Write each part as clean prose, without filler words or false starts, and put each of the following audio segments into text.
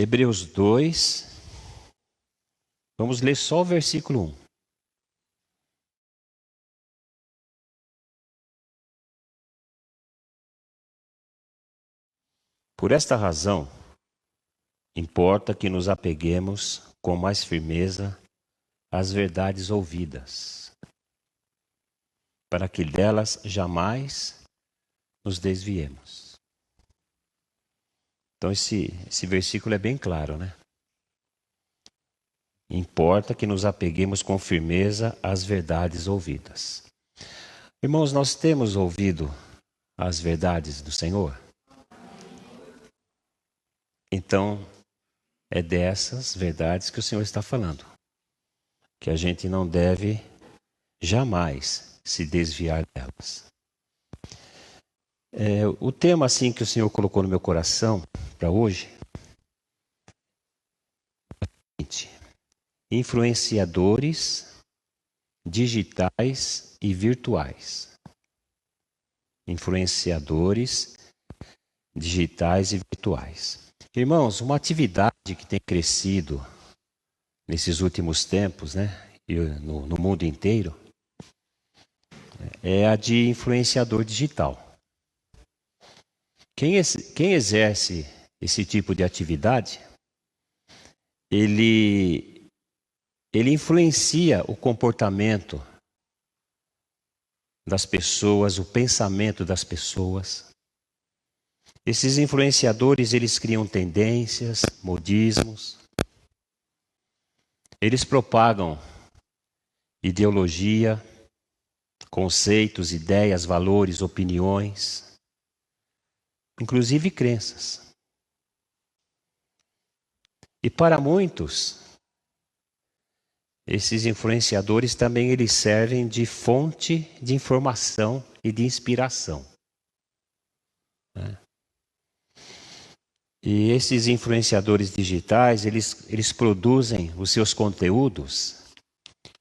Hebreus 2, vamos ler só o versículo 1. Por esta razão, importa que nos apeguemos com mais firmeza às verdades ouvidas, para que delas jamais nos desviemos. Então esse versículo é bem claro, né? Importa que nos apeguemos com firmeza às verdades ouvidas. Irmãos, nós temos ouvido as verdades do Senhor? Então, é dessas verdades que o Senhor está falando, que a gente não deve jamais se desviar delas. O tema assim que o Senhor colocou no meu coração para hoje é o seguinte: influenciadores digitais e virtuais. Influenciadores digitais e virtuais. Irmãos, uma atividade que tem crescido nesses últimos tempos, né, e no mundo inteiro, é a de influenciador digital. Quem exerce esse tipo de atividade, ele influencia o comportamento das pessoas, o pensamento das pessoas. Esses influenciadores, eles criam tendências, modismos. Eles propagam ideologia, conceitos, ideias, valores, opiniões, inclusive crenças. E para muitos, esses influenciadores também eles servem de fonte de informação e de inspiração, né? E esses influenciadores digitais, eles produzem os seus conteúdos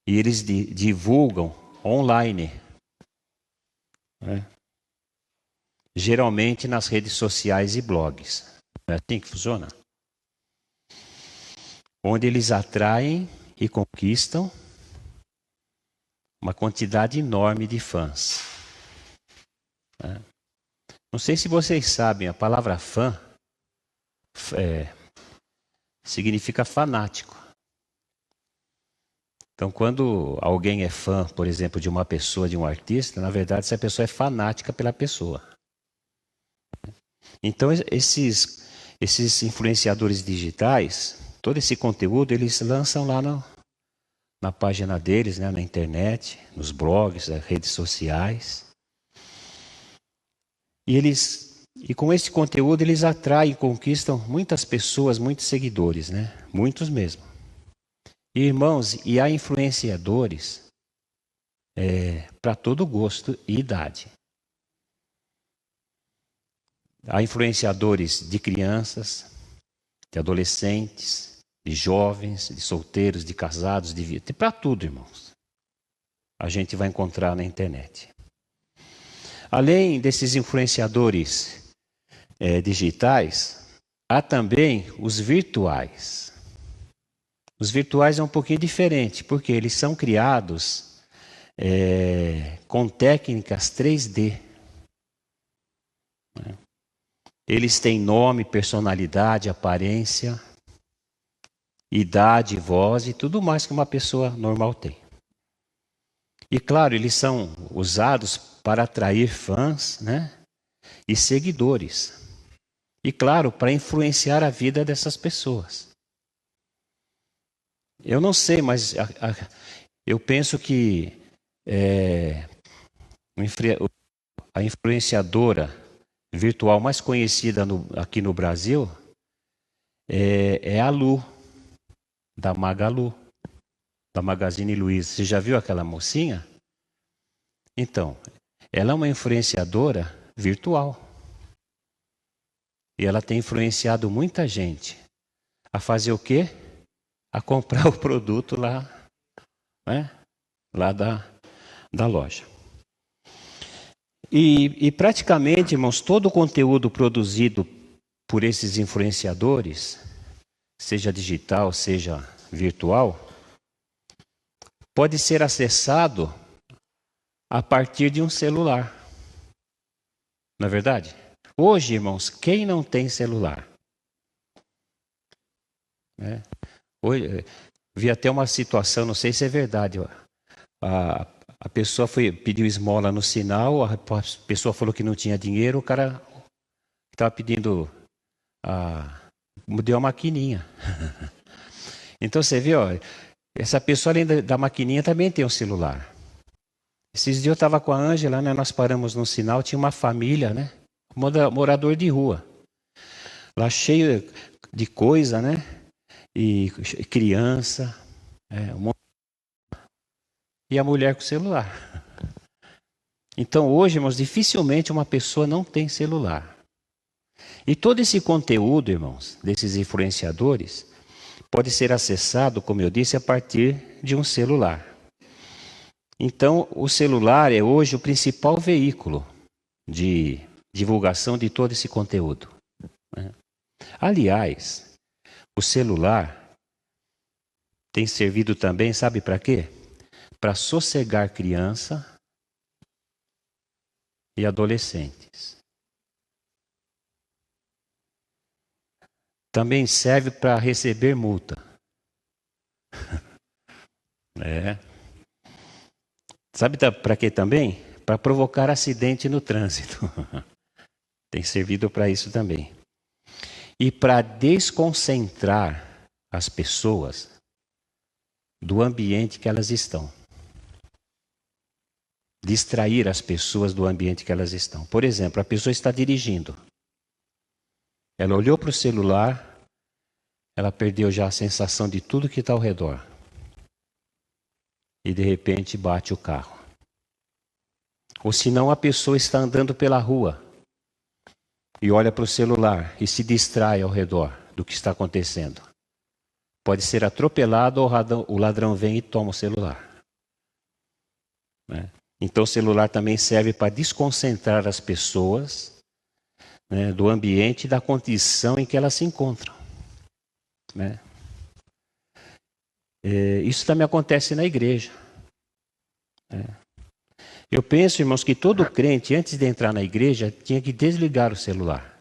e eles divulgam online, né? Geralmente nas redes sociais e blogs. É assim que funciona? Onde eles atraem e conquistam uma quantidade enorme de fãs, né? Não sei se vocês sabem, a palavra fã significa fanático. Então, quando alguém é fã, por exemplo, de uma pessoa, de um artista, na verdade, essa pessoa é fanática pela pessoa. Então, esses influenciadores digitais, todo esse conteúdo, eles lançam lá na página deles, né, na internet, nos blogs, nas redes sociais. E com esse conteúdo eles atraem e conquistam muitas pessoas, muitos seguidores, né? Muitos mesmo. E, irmãos, e há influenciadores para todo gosto e idade. Há influenciadores de crianças, de adolescentes, de jovens, de solteiros, de casados, para tudo, irmãos. A gente vai encontrar na internet. Além desses influenciadores digitais, há também os virtuais. Os virtuais é um pouquinho diferente, porque eles são criados com técnicas 3D. Né? Eles têm nome, personalidade, aparência, idade, voz e tudo mais que uma pessoa normal tem. E claro, eles são usados para atrair fãs, né, e seguidores. E claro, para influenciar a vida dessas pessoas. Eu não sei, mas eu penso que a influenciadora virtual mais conhecida aqui no Brasil é a Lu, da Magalu, da Magazine Luiza. Você já viu aquela mocinha? Então, ela é uma influenciadora virtual. E ela tem influenciado muita gente a fazer o quê? A comprar o produto lá, né? Lá da loja. E praticamente, irmãos, todo o conteúdo produzido por esses influenciadores seja digital, seja virtual, pode ser acessado a partir de um celular. Não é verdade? Hoje, irmãos, quem não tem celular? Hoje, vi até uma situação, não sei se é verdade. A pessoa pediu esmola no sinal, a pessoa falou que não tinha dinheiro, o cara estava pedindo, deu a maquininha. Então você vê, ó, essa pessoa além da maquininha também tem um celular. Esses dias eu estava com a Ângela, né, nós paramos no sinal, tinha uma família, né, morador de rua, lá cheio de coisa, né, e criança, e a mulher com o celular. Então hoje, irmãos, dificilmente uma pessoa não tem celular. E todo esse conteúdo, irmãos, desses influenciadores, pode ser acessado, como eu disse, a partir de um celular. Então, o celular é hoje o principal veículo de divulgação de todo esse conteúdo. Aliás, o celular tem servido também, sabe para quê? Para sossegar criança e adolescentes. Também serve para receber multa. Sabe para quê também? Para provocar acidente no trânsito. Tem servido para isso também. E para desconcentrar as pessoas do ambiente que elas estão. Distrair as pessoas do ambiente que elas estão. Por exemplo, a pessoa está dirigindo. Ela olhou para o celular, ela perdeu já a sensação de tudo que está ao redor. E de repente bate o carro. Ou senão a pessoa está andando pela rua e olha para o celular e se distrai ao redor do que está acontecendo. Pode ser atropelado ou o ladrão vem e toma o celular. Então o celular também serve para desconcentrar as pessoas, do ambiente e da condição em que elas se encontram. Isso também acontece na igreja. Eu penso, irmãos, que todo crente, antes de entrar na igreja, tinha que desligar o celular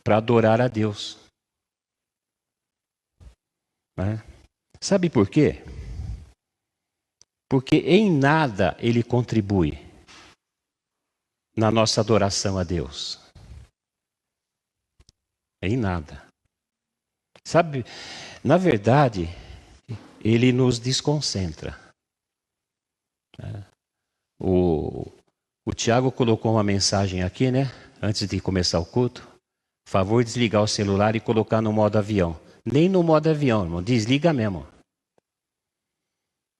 para adorar a Deus. Sabe por quê? Porque em nada ele contribui na nossa adoração a Deus. Em nada. Sabe, na verdade, ele nos desconcentra. O Tiago colocou uma mensagem aqui, né? Antes de começar o culto. Favor desligar o celular e colocar no modo avião. Nem no modo avião, irmão. Desliga mesmo.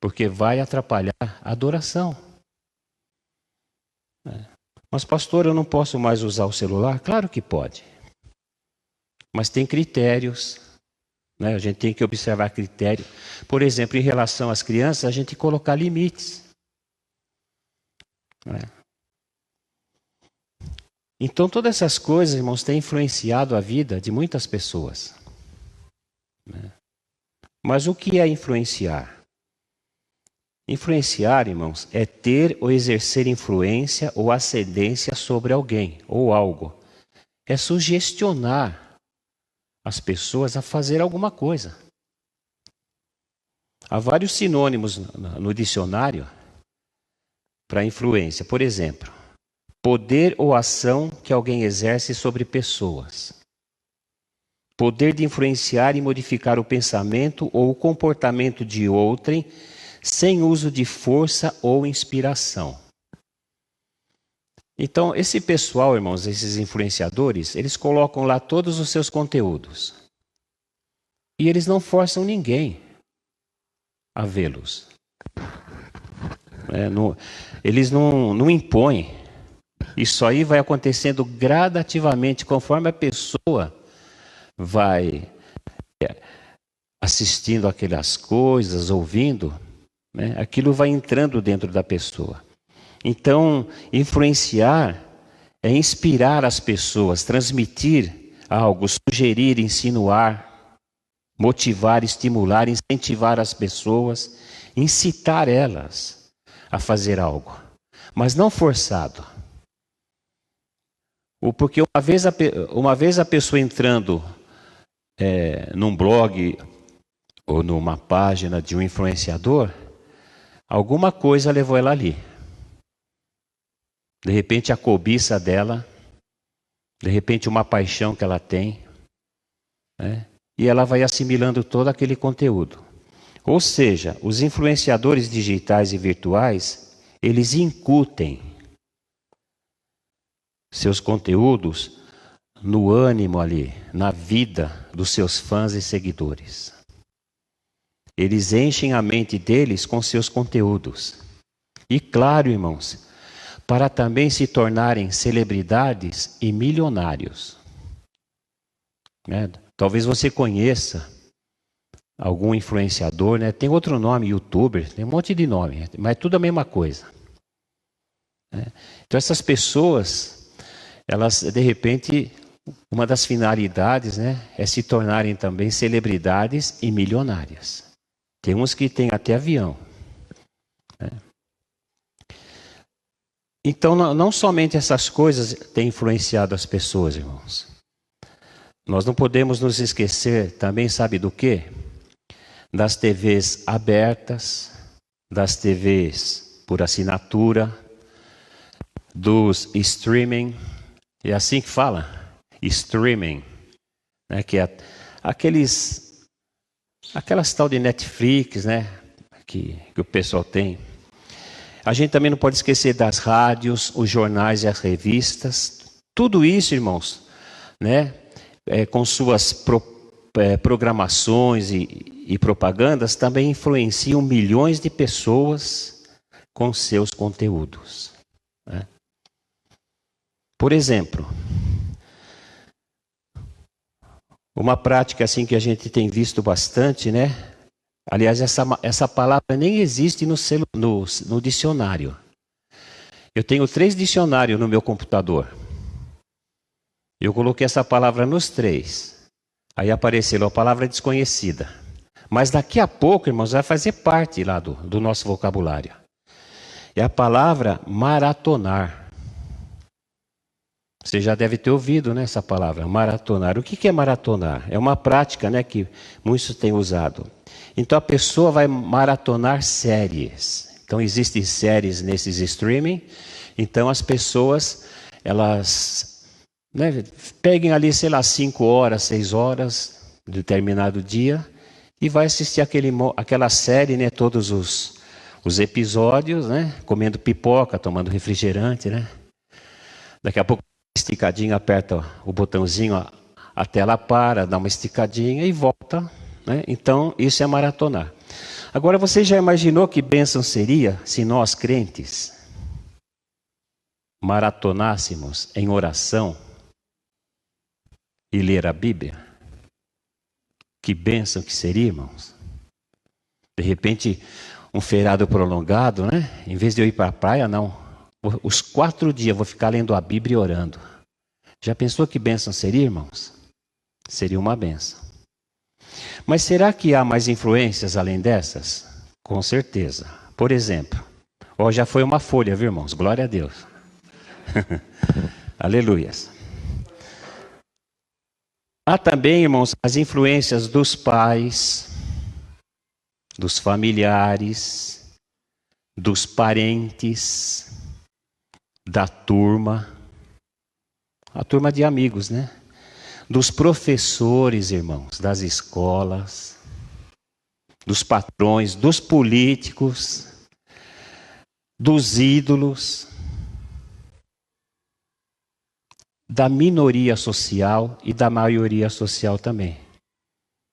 Porque vai atrapalhar a adoração. Mas pastor, eu não posso mais usar o celular? Claro que pode. Mas tem critérios. A gente tem que observar critérios. Por exemplo, em relação às crianças, a gente tem que colocar limites. Então todas essas coisas, irmãos, têm influenciado a vida de muitas pessoas. Mas o que é influenciar? Influenciar, irmãos, é ter ou exercer influência ou ascendência sobre alguém ou algo. É sugestionar as pessoas a fazer alguma coisa. Há vários sinônimos no dicionário para influência. Por exemplo, poder ou ação que alguém exerce sobre pessoas. Poder de influenciar e modificar o pensamento ou o comportamento de outrem sem uso de força ou inspiração. Então, esse pessoal, irmãos, esses influenciadores, eles colocam lá todos os seus conteúdos. E eles não forçam ninguém a vê-los. Eles não impõem. Isso aí vai acontecendo gradativamente, conforme a pessoa vai assistindo aquelas coisas, ouvindo, aquilo vai entrando dentro da pessoa. Então, influenciar é inspirar as pessoas, transmitir algo, sugerir, insinuar, motivar, estimular, incentivar as pessoas, incitar elas a fazer algo, mas não forçado. Porque uma vez a pessoa entrando num blog ou numa página de um influenciador, alguma coisa levou ela ali. De repente a cobiça dela, de repente uma paixão que ela tem, né? E ela vai assimilando todo aquele conteúdo. Ou seja, os influenciadores digitais e virtuais, eles incutem seus conteúdos no ânimo ali, na vida dos seus fãs e seguidores. Eles enchem a mente deles com seus conteúdos. E claro, irmãos, para também se tornarem celebridades e milionários. Né? Talvez você conheça algum influenciador, né? Tem outro nome, youtuber, tem um monte de nome, mas é tudo a mesma coisa. Né? Então essas pessoas, elas de repente, uma das finalidades, né, é se tornarem também celebridades e milionárias. Tem uns que têm até avião. Né? Então não somente essas coisas têm influenciado as pessoas, irmãos. Nós não podemos nos esquecer também, sabe do quê? Das TVs abertas, das TVs por assinatura, dos streaming, é assim que fala? Streaming, né? Que é aquelas tal de Netflix, né? Que o pessoal tem. A gente também não pode esquecer das rádios, os jornais e as revistas. Tudo isso, irmãos, né? Com suas programações e propagandas, também influenciam milhões de pessoas com seus conteúdos. Né? Por exemplo, uma prática assim que a gente tem visto bastante, né? Aliás, essa palavra nem existe no dicionário. Eu tenho 3 dicionários no meu computador. Eu coloquei essa palavra nos 3. Aí apareceu a palavra desconhecida. Mas daqui a pouco, irmãos, vai fazer parte lá do nosso vocabulário. É a palavra maratonar. Você já deve ter ouvido, né, essa palavra, maratonar. O que é maratonar? É uma prática, né, que muitos têm usado. Então a pessoa vai maratonar séries. Então existem séries nesses streaming. Então as pessoas, elas, né, peguem ali, sei lá, 5 horas, 6 horas, de determinado dia, e vai assistir aquela série, né, todos os episódios, né, comendo pipoca, tomando refrigerante, né. Daqui a pouco, esticadinho, aperta o botãozinho, a tela para, dá uma esticadinha e volta. Né? Então, isso é maratonar. Agora, você já imaginou que bênção seria se nós, crentes, maratonássemos em oração e ler a Bíblia? Que bênção que seria, irmãos? De repente, um feriado prolongado, né? Em vez de eu ir para a praia, não. Os 4 dias eu vou ficar lendo a Bíblia e orando. Já pensou que bênção seria, irmãos? Seria uma bênção. Mas será que há mais influências além dessas? Com certeza. Por exemplo, já foi uma folha, viu, irmãos? Glória a Deus. Aleluias. Há também, irmãos, as influências dos pais, dos familiares, dos parentes, da turma, a turma de amigos, né? Dos professores, irmãos, das escolas, dos patrões, dos políticos, dos ídolos, da minoria social e da maioria social também.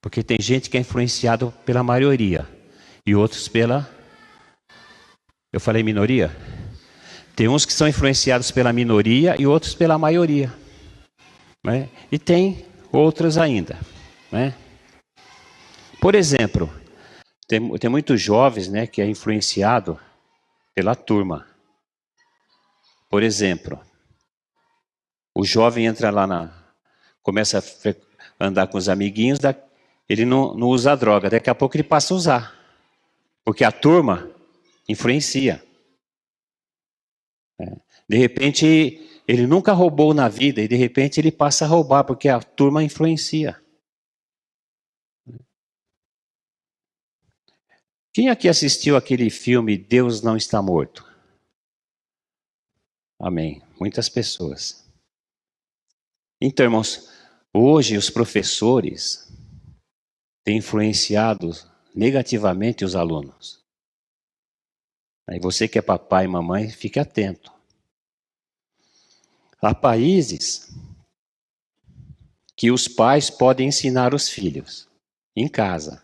Porque tem gente que é influenciado pela maioria e outros pela... Eu falei minoria? Tem uns que são influenciados pela minoria e outros pela maioria. Né? E tem outros ainda. Né? Por exemplo, tem muitos jovens, né, que é influenciado pela turma. Por exemplo, o jovem entra lá começa a andar com os amiguinhos, ele não usa droga, daqui a pouco ele passa a usar. Porque a turma influencia. De repente, ele nunca roubou na vida e de repente ele passa a roubar porque a turma influencia. Quem aqui assistiu aquele filme Deus Não Está Morto? Amém. Muitas pessoas. Então, irmãos, hoje os professores têm influenciado negativamente os alunos. Aí você que é papai e mamãe, fique atento. Há países que os pais podem ensinar os filhos em casa.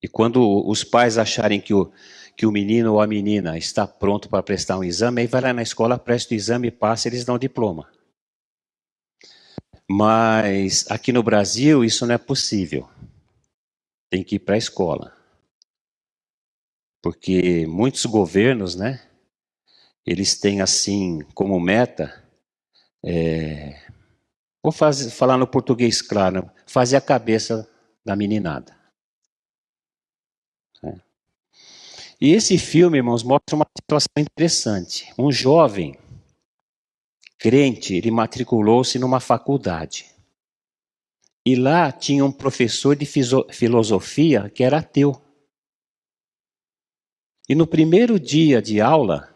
E quando os pais acharem que o menino ou a menina está pronto para prestar um exame, aí vai lá na escola, presta o exame, passa, eles dão diploma. Mas aqui no Brasil isso não é possível. Tem que ir para a escola. Porque muitos governos, né, eles têm assim como meta, falar no português claro, fazer a cabeça da meninada. E esse filme, irmãos, mostra uma situação interessante. Um jovem crente, ele matriculou-se numa faculdade. E lá tinha um professor de filosofia que era ateu. E no primeiro dia de aula,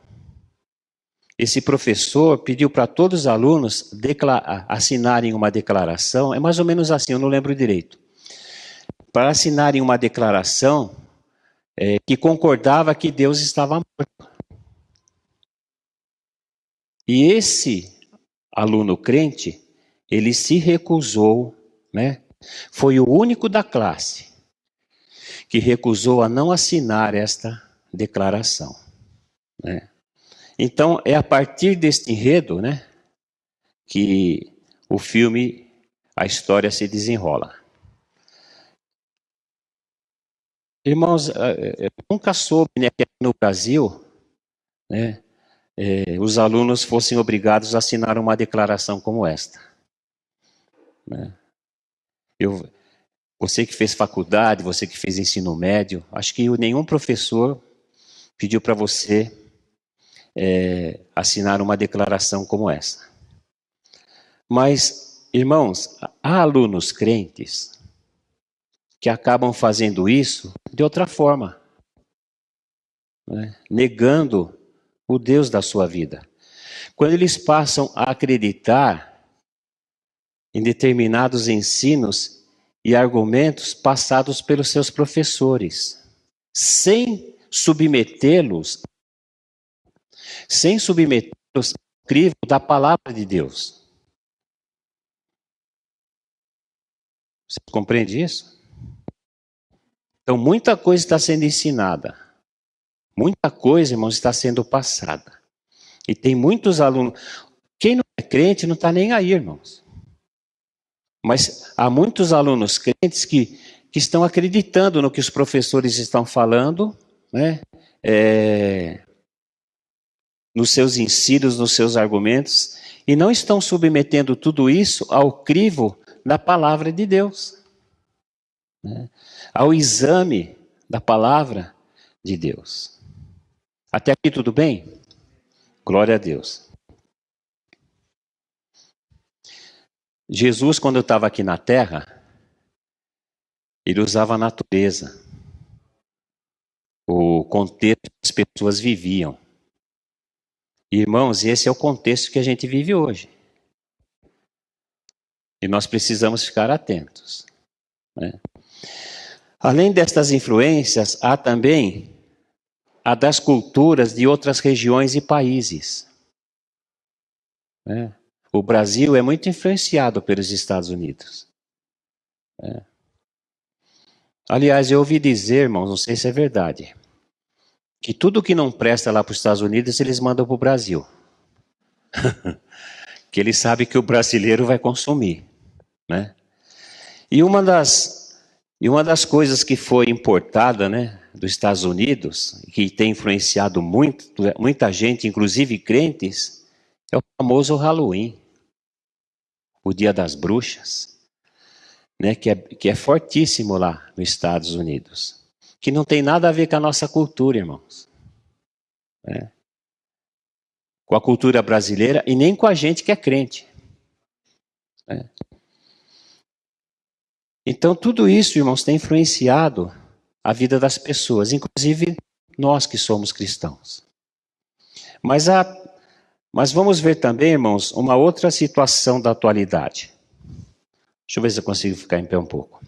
esse professor pediu para todos os alunos assinarem uma declaração, é mais ou menos assim, eu não lembro direito. Para assinarem uma declaração que concordava que Deus estava morto. E esse aluno crente, ele se recusou, né? Foi o único da classe que recusou a não assinar esta declaração, né? Então, é a partir deste enredo, né, que o filme, a história se desenrola. Irmãos, eu nunca soube, né, que no Brasil, né, os alunos fossem obrigados a assinar uma declaração como esta. Né? Você que fez faculdade, você que fez ensino médio, acho que nenhum professor pediu para você assinar uma declaração como essa. Mas, irmãos, há alunos crentes que acabam fazendo isso de outra forma, né? Negando o Deus da sua vida. Quando eles passam a acreditar em determinados ensinos e argumentos passados pelos seus professores, sem submetê-los ao crivo da palavra de Deus. Você compreende isso? Então, muita coisa está sendo ensinada. Muita coisa, irmãos, está sendo passada. E tem muitos alunos. Quem não é crente não está nem aí, irmãos. Mas há muitos alunos crentes que estão acreditando no que os professores estão falando, né? Nos seus ensinos, nos seus argumentos, e não estão submetendo tudo isso ao crivo da palavra de Deus, né? Ao exame da palavra de Deus. Até aqui tudo bem? Glória a Deus. Jesus, quando eu estava aqui na terra, ele usava a natureza, o contexto que as pessoas viviam. Irmãos, esse é o contexto que a gente vive hoje. E nós precisamos ficar atentos, né? Além destas influências, há também a das culturas de outras regiões e países, né? O Brasil é muito influenciado pelos Estados Unidos, né? Aliás, eu ouvi dizer, irmãos, não sei se é verdade, que tudo que não presta lá para os Estados Unidos, eles mandam para o Brasil. Que eles sabem que o brasileiro vai consumir, né? E uma das coisas que foi importada, né, dos Estados Unidos, que tem influenciado muita gente, inclusive crentes, é o famoso Halloween. o Dia das Bruxas, né, que é fortíssimo lá nos Estados Unidos, que não tem nada a ver com a nossa cultura, irmãos, né? Com a cultura brasileira e nem com a gente que é crente, né? Então tudo isso, irmãos, tem influenciado a vida das pessoas, inclusive nós que somos cristãos. Mas vamos ver também, irmãos, uma outra situação da atualidade. Deixa eu ver se eu consigo ficar em pé um pouco.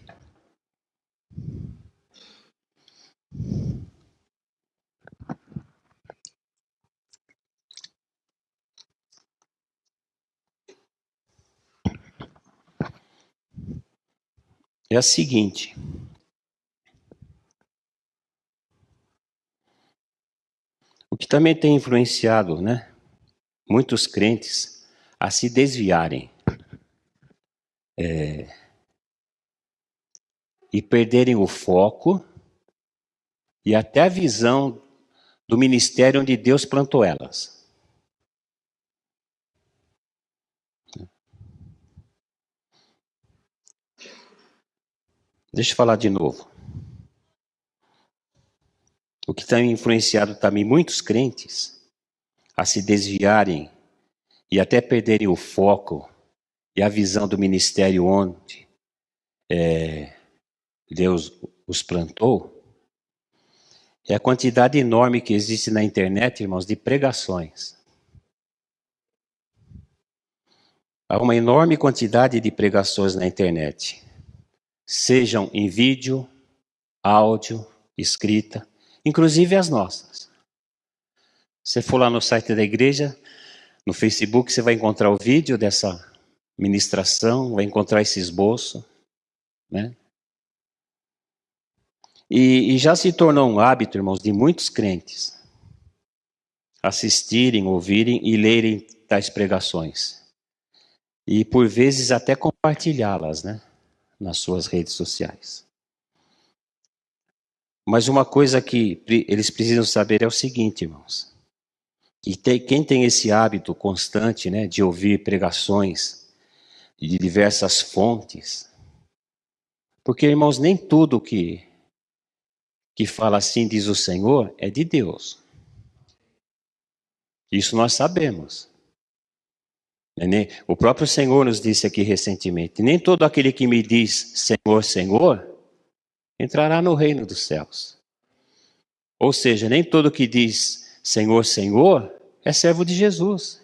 É a seguinte. O que também tem influenciado, né, muitos crentes a se desviarem e perderem o foco e até a visão do ministério onde Deus plantou elas. Deixa eu falar de novo. O que tem influenciado também muitos crentes a se desviarem e até perderem o foco e a visão do ministério onde Deus os plantou, é a quantidade enorme que existe na internet, irmãos, de pregações. Há uma enorme quantidade de pregações na internet, sejam em vídeo, áudio, escrita, inclusive as nossas. Se for lá no site da igreja, no Facebook, você vai encontrar o vídeo dessa ministração, vai encontrar esse esboço, né? E já se tornou um hábito, irmãos, de muitos crentes assistirem, ouvirem e lerem tais pregações. E por vezes até compartilhá-las, né, nas suas redes sociais. Mas uma coisa que eles precisam saber é o seguinte, irmãos. Quem tem esse hábito constante, né, de ouvir pregações de diversas fontes, porque, irmãos, nem tudo que fala assim diz o Senhor é de Deus. Isso nós sabemos. O próprio Senhor nos disse aqui recentemente: nem todo aquele que me diz Senhor, Senhor, entrará no reino dos céus. Ou seja, nem todo que diz Senhor, Senhor é servo de Jesus.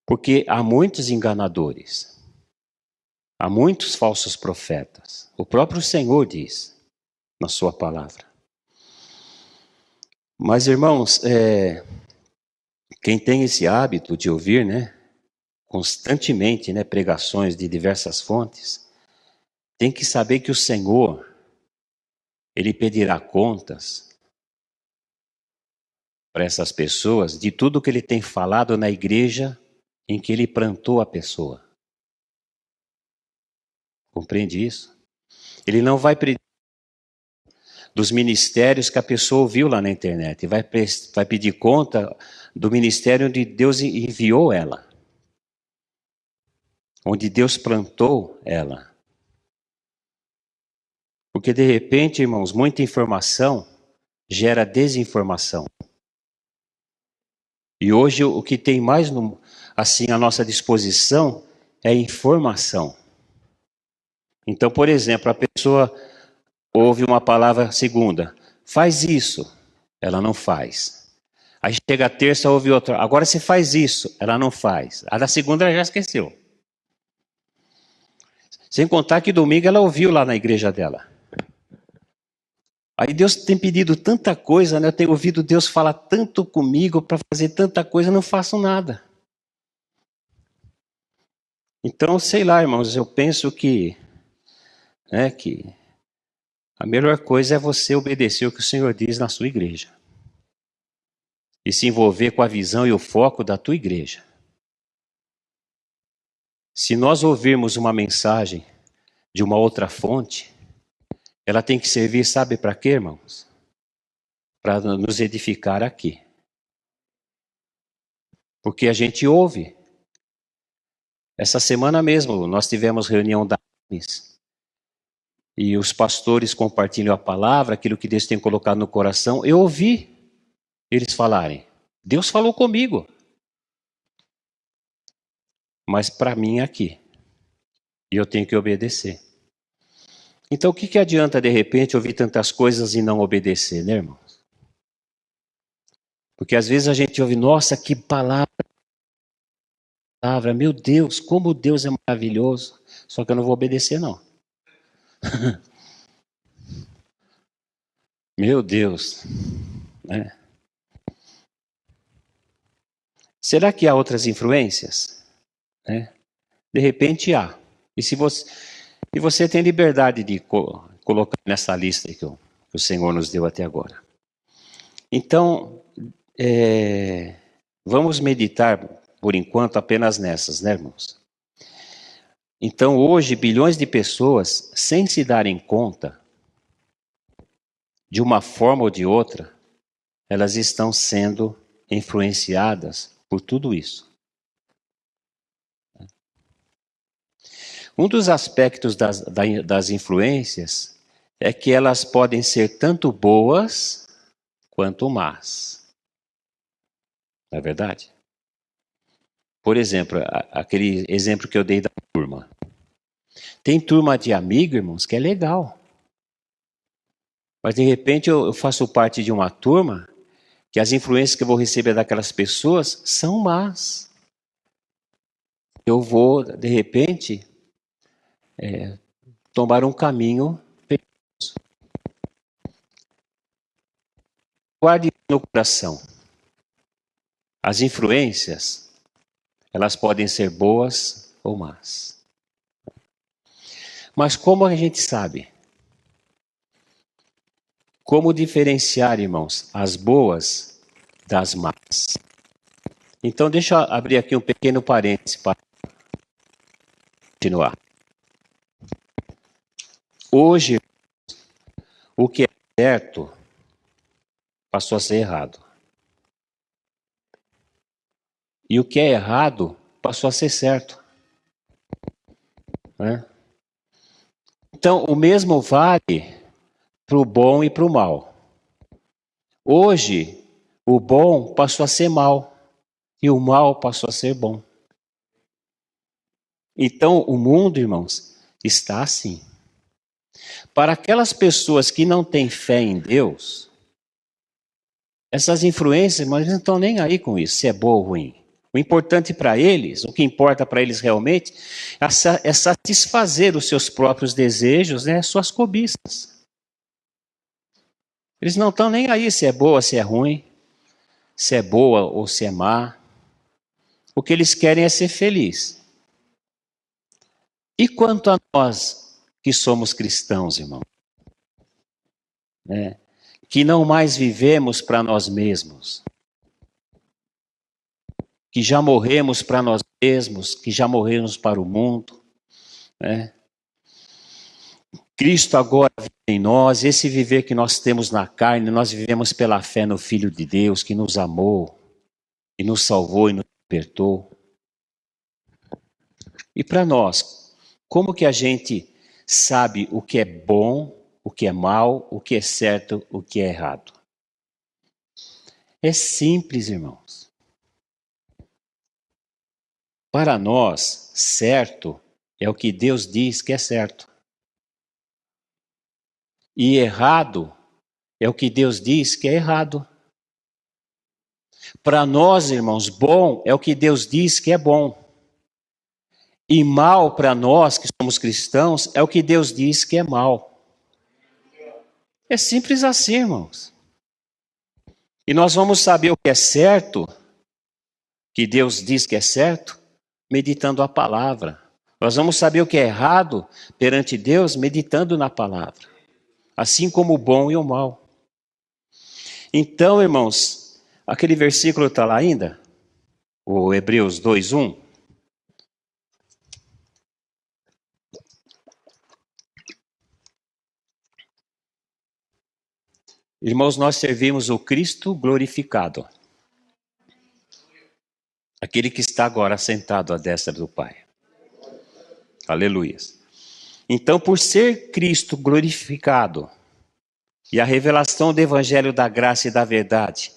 Porque há muitos enganadores, há muitos falsos profetas. O próprio Senhor diz na sua palavra. Mas, irmãos, quem tem esse hábito de ouvir, né, constantemente, né, pregações de diversas fontes, tem que saber que o Senhor, Ele pedirá contas para essas pessoas de tudo que Ele tem falado na igreja em que Ele plantou a pessoa. Compreende isso? Ele não vai pedir dos ministérios que a pessoa ouviu lá na internet, vai pedir conta do ministério onde Deus enviou ela, onde Deus plantou ela. Porque de repente, irmãos, muita informação gera desinformação. E hoje o que tem mais assim à nossa disposição é informação. Então, por exemplo, a pessoa ouve uma palavra segunda, faz isso, ela não faz. Aí chega a terça, ouve outra, agora você faz isso, ela não faz. A da segunda ela já esqueceu. Sem contar que domingo ela ouviu lá na igreja dela. Aí Deus tem pedido tanta coisa, né? Eu tenho ouvido Deus falar tanto comigo para fazer tanta coisa, eu não faço nada. Então, sei lá, irmãos, eu penso que a melhor coisa é você obedecer o que o Senhor diz na sua igreja. E se envolver com a visão e o foco da tua igreja. Se nós ouvirmos uma mensagem de uma outra fonte, ela tem que servir, sabe para quê, irmãos? Para nos edificar aqui. Porque a gente ouve Essa semana mesmo, nós tivemos reunião da AMES, e os pastores compartilham a palavra, aquilo que Deus tem colocado no coração. Eu ouvi eles falarem, Deus falou comigo. Mas para mim é aqui. E eu tenho que obedecer. Então o que adianta de repente ouvir tantas coisas e não obedecer, né, irmãos? Porque às vezes a gente ouve, nossa, que palavra, meu Deus, como Deus é maravilhoso. Só que eu não vou obedecer, não. Meu Deus. Né? Será que há outras influências? Né? De repente há. E você tem liberdade de colocar nessa lista que o Senhor nos deu até agora. Então, vamos meditar, por enquanto, apenas nessas, né, irmãos? Então, hoje, bilhões de pessoas, sem se darem conta, de uma forma ou de outra, elas estão sendo influenciadas por tudo isso. Um dos aspectos das influências é que elas podem ser tanto boas quanto más. Não é verdade? Por exemplo, aquele exemplo que eu dei da turma. Tem turma de amigo, irmãos, que é legal. Mas de repente eu faço parte de uma turma que as influências que eu vou receber daquelas pessoas são más. Eu vou, de repente, tomar um caminho perigoso. Guarde no coração. As influências, elas podem ser boas ou más. Mas como a gente sabe? Como diferenciar, irmãos, as boas das más? Então, deixa eu abrir aqui um pequeno parênteses para continuar. Hoje, o que é certo passou a ser errado. E o que é errado passou a ser certo. Né? Então, o mesmo vale para o bom e para o mal. Hoje, o bom passou a ser mal e o mal passou a ser bom. Então, o mundo, irmãos, está assim. Para aquelas pessoas que não têm fé em Deus, essas influências, mas não estão nem aí com isso, se é boa ou ruim. O importante para eles, o que importa para eles realmente, é satisfazer os seus próprios desejos, né, suas cobiças. Eles não estão nem aí se é boa, se é ruim, se é boa ou se é má. O que eles querem é ser felizes. E quanto a nós que somos cristãos, irmão? Né? Que não mais vivemos para nós mesmos. Que já morremos para nós mesmos, que já morremos para o mundo. Né? Cristo agora vive em nós, esse viver que nós temos na carne, nós vivemos pela fé no Filho de Deus, que nos amou, e nos salvou e nos libertou. E para nós, como que a gente sabe o que é bom, o que é mal, o que é certo, o que é errado? É simples, irmãos. Para nós, certo é o que Deus diz que é certo. E errado é o que Deus diz que é errado. Para nós, irmãos, bom é o que Deus diz que é bom. E mal para nós que somos cristãos é o que Deus diz que é mal. É simples assim, irmãos. E nós vamos saber o que é certo, que Deus diz que é certo, meditando a palavra. Nós vamos saber o que é errado perante Deus, meditando na palavra. Assim como o bom e o mal. Então, irmãos, aquele versículo está lá ainda? O Hebreus 2:1. Irmãos, nós servimos o Cristo glorificado. Aquele que está agora sentado à destra do Pai. Aleluias. Então, por ser Cristo glorificado e a revelação do Evangelho da graça e da verdade,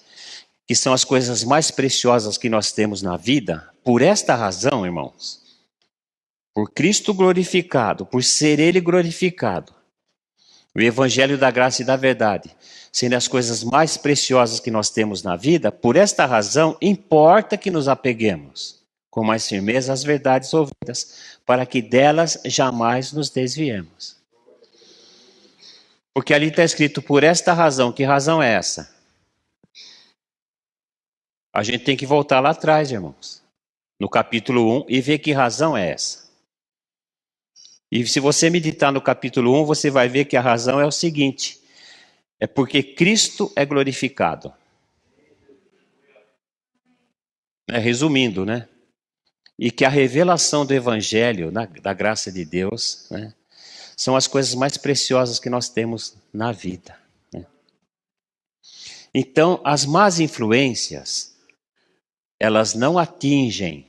que são as coisas mais preciosas que nós temos na vida, por esta razão, irmãos, por Cristo glorificado, por ser Ele glorificado, o Evangelho da graça e da verdade, sendo as coisas mais preciosas que nós temos na vida, por esta razão, importa que nos apeguemos com mais firmeza às verdades ouvidas, para que delas jamais nos desviemos. Porque ali está escrito, por esta razão. Que razão é essa? A gente tem que voltar lá atrás, irmãos, no capítulo 1, e ver que razão é essa. E se você meditar no capítulo 1, você vai ver que a razão é o seguinte: é porque Cristo é glorificado. Resumindo, né? E que a revelação do Evangelho, da graça de Deus, né, são as coisas mais preciosas que nós temos na vida. Né? Então, as más influências, elas não atingem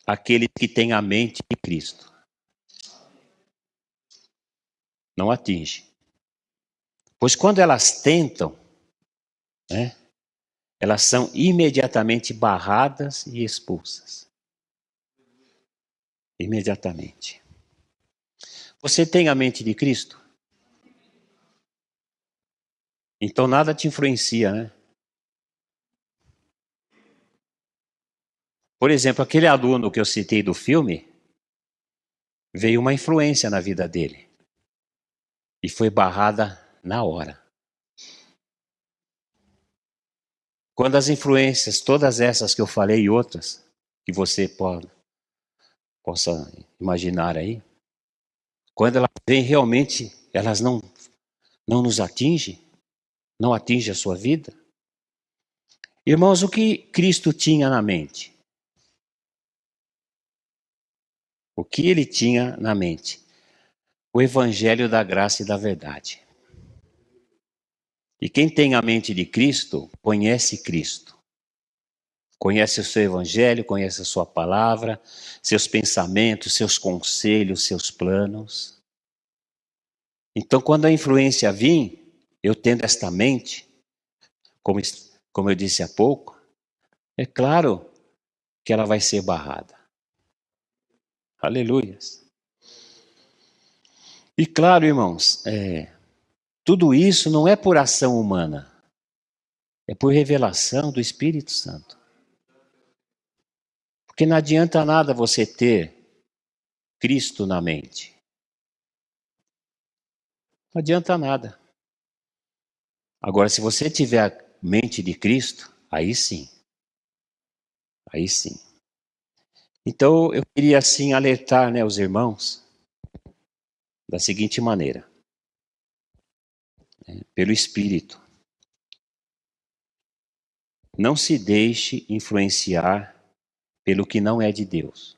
aqueles que têm a mente de Cristo. Não atinge. Pois quando elas tentam, né, elas são imediatamente barradas e expulsas. Imediatamente. Você tem a mente de Cristo? Então nada te influencia, né? Por exemplo, aquele aluno que eu citei do filme, veio uma influência na vida dele. E foi barrada na hora. Quando as influências, todas essas que eu falei e outras, que você possa imaginar aí, quando elas vêm realmente, elas não nos atingem, não atingem a sua vida. Irmãos, o que Cristo tinha na mente? O que ele tinha na mente? O Evangelho da graça e da verdade. E quem tem a mente de Cristo, conhece Cristo. Conhece o seu Evangelho, conhece a sua palavra, seus pensamentos, seus conselhos, seus planos. Então, quando a influência vir, eu tendo esta mente, como eu disse há pouco, é claro que ela vai ser barrada. Aleluias. E claro, irmãos, tudo isso não é por ação humana, é por revelação do Espírito Santo. Porque não adianta nada você ter Cristo na mente. Não adianta nada. Agora, se você tiver a mente de Cristo, aí sim. Aí sim. Então, eu queria assim alertar, né, os irmãos da seguinte maneira. Pelo Espírito. Não se deixe influenciar pelo que não é de Deus.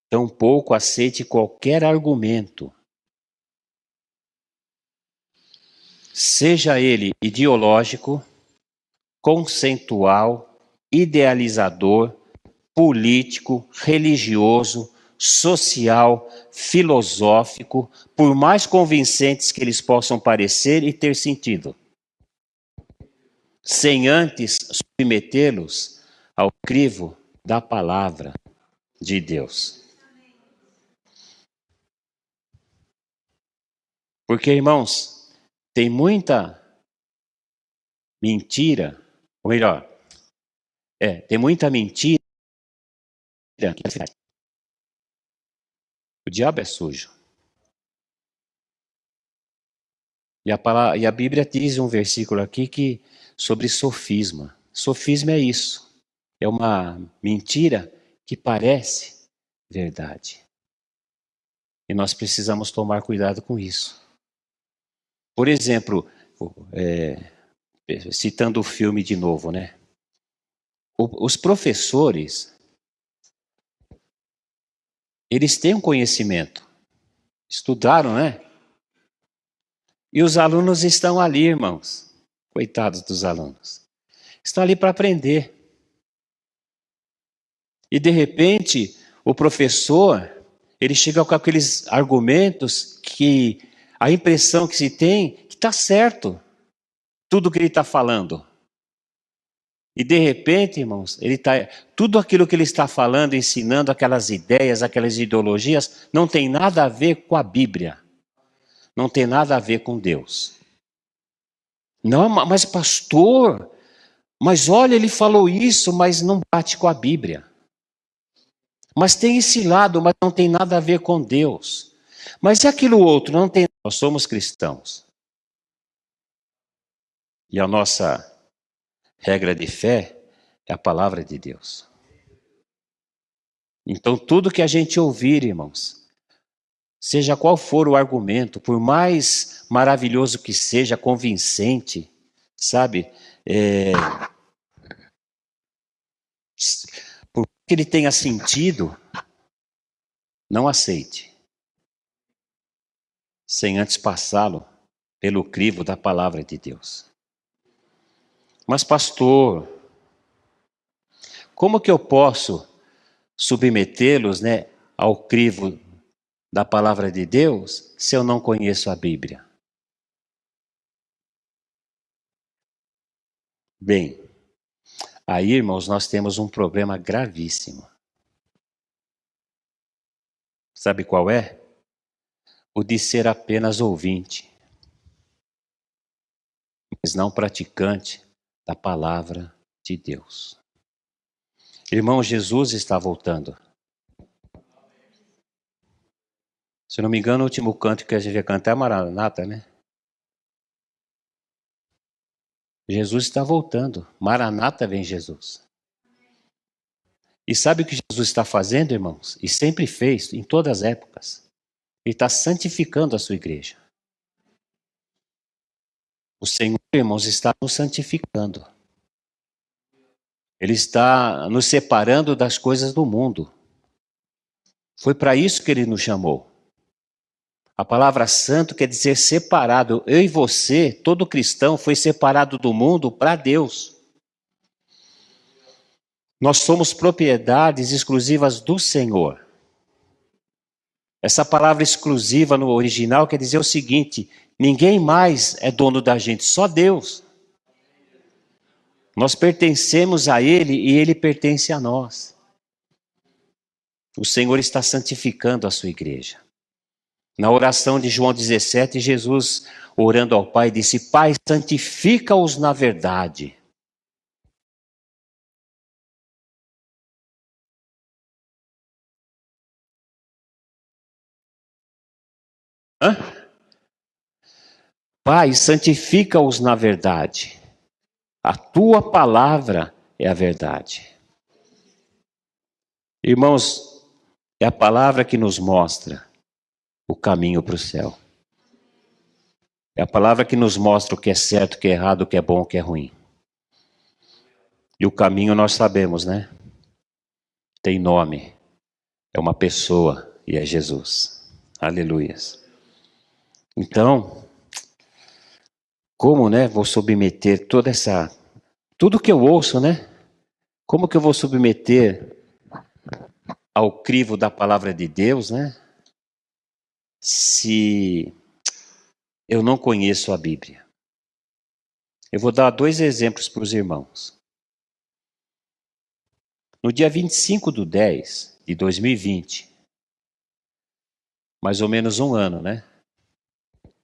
Tampouco aceite qualquer argumento, seja ele ideológico, conceitual, idealizador, político, religioso, social, filosófico, por mais convincentes que eles possam parecer e ter sentido, sem antes submetê-los ao crivo da palavra de Deus. Porque, irmãos, tem muita mentira, ou melhor, tem muita mentira. O diabo é sujo. E a Bíblia diz um versículo aqui sobre sofisma. Sofisma é isso. É uma mentira que parece verdade. E nós precisamos tomar cuidado com isso. Por exemplo, citando o filme de novo, né? Os professores, eles têm um conhecimento. Estudaram, né? E os alunos estão ali, irmãos. Coitados dos alunos. Estão ali para aprender. E de repente, o professor, ele chega com aqueles argumentos que a impressão que se tem que está certo, tudo que ele está falando. E de repente, irmãos, tudo aquilo que ele está falando, ensinando, aquelas ideias, aquelas ideologias, não tem nada a ver com a Bíblia. Não tem nada a ver com Deus. Não, mas pastor, mas olha, ele falou isso, mas não bate com a Bíblia. Mas tem esse lado, mas não tem nada a ver com Deus. Mas e aquilo outro? Não tem. Nós somos cristãos. E a nossa regra de fé é a palavra de Deus. Então, tudo que a gente ouvir, irmãos, seja qual for o argumento, por mais maravilhoso que seja, convincente, sabe? Por que ele tenha sentido, não aceite, sem antes passá-lo pelo crivo da palavra de Deus. Mas pastor, como que eu posso submetê-los, né, ao crivo da palavra de Deus se eu não conheço a Bíblia? Bem, aí, irmãos, nós temos um problema gravíssimo. Sabe qual é? O de ser apenas ouvinte, mas não praticante da palavra de Deus. Irmão, Jesus está voltando. Se não me engano, o último canto que a gente vai cantar é Maranata, né? Jesus está voltando. Maranata, vem Jesus. E sabe o que Jesus está fazendo, irmãos? E sempre fez, em todas as épocas. Ele está santificando a sua igreja. O Senhor, irmãos, está nos santificando. Ele está nos separando das coisas do mundo. Foi para isso que ele nos chamou. A palavra santo quer dizer separado. Eu e você, todo cristão, foi separado do mundo para Deus. Nós somos propriedades exclusivas do Senhor. Essa palavra exclusiva no original quer dizer o seguinte: ninguém mais é dono da gente, só Deus. Nós pertencemos a Ele e Ele pertence a nós. O Senhor está santificando a sua igreja. Na oração de João 17, Jesus, orando ao Pai, disse: Pai, santifica-os na verdade. Hã? Pai, santifica-os na verdade. A tua palavra é a verdade. Irmãos, é a palavra que nos mostra o caminho para o céu. É a palavra que nos mostra o que é certo, o que é errado, o que é bom, o que é ruim. E o caminho nós sabemos, né? Tem nome, é uma pessoa e é Jesus. Aleluias. Então, como, né, vou submeter tudo que eu ouço, né? Como que eu vou submeter ao crivo da palavra de Deus, né? Se eu não conheço a Bíblia. Eu vou dar 2 exemplos para os irmãos. No dia 25/10/2020, mais ou menos um ano, né?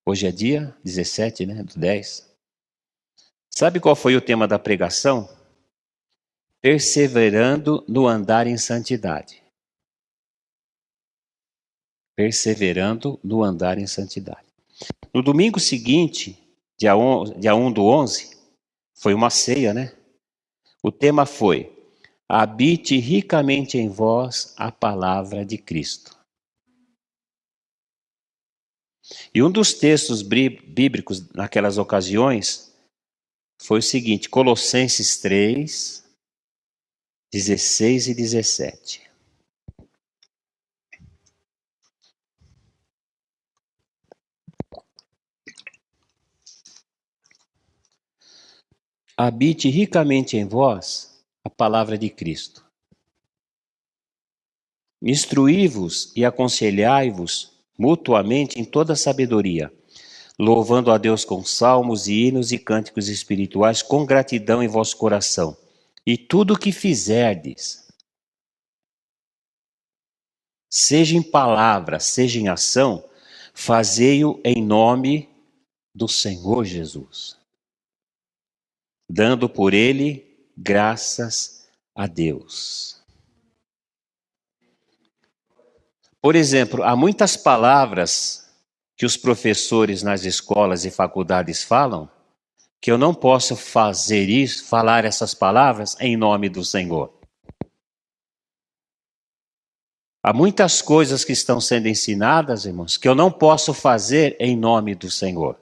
Hoje é dia 17, né, do 10. Sabe qual foi o tema da pregação? Perseverando no andar em santidade. Perseverando no andar em santidade. No domingo seguinte, dia 1/11, foi uma ceia, né? O tema foi: habite ricamente em vós a palavra de Cristo. E um dos textos bíblicos naquelas ocasiões foi o seguinte: Colossenses 3, 16 e 17. Habite ricamente em vós a palavra de Cristo. Instruí-vos e aconselhai-vos mutuamente em toda sabedoria, louvando a Deus com salmos e hinos e cânticos espirituais, com gratidão em vosso coração. E tudo o que fizerdes, seja em palavra, seja em ação, fazei-o em nome do Senhor Jesus, dando por ele graças a Deus. Por exemplo, há muitas palavras que os professores nas escolas e faculdades falam, que eu não posso fazer isso, falar essas palavras em nome do Senhor. Há muitas coisas que estão sendo ensinadas, irmãos, que eu não posso fazer em nome do Senhor.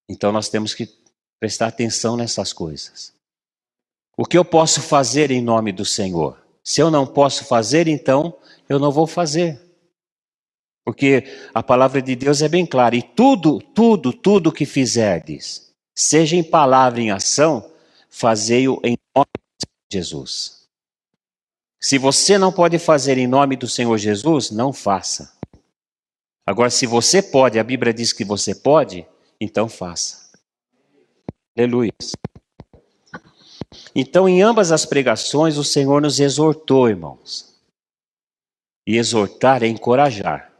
Então nós temos que prestar atenção nessas coisas. O que eu posso fazer em nome do Senhor? Se eu não posso fazer, então eu não vou fazer. Porque a palavra de Deus é bem clara. E tudo que fizerdes, seja em palavra e em ação, fazei-o em nome de Jesus. Se você não pode fazer em nome do Senhor Jesus, não faça. Agora, se você pode, a Bíblia diz que você pode, então faça. Aleluia. Então, em ambas as pregações, o Senhor nos exortou, irmãos. E exortar é encorajar.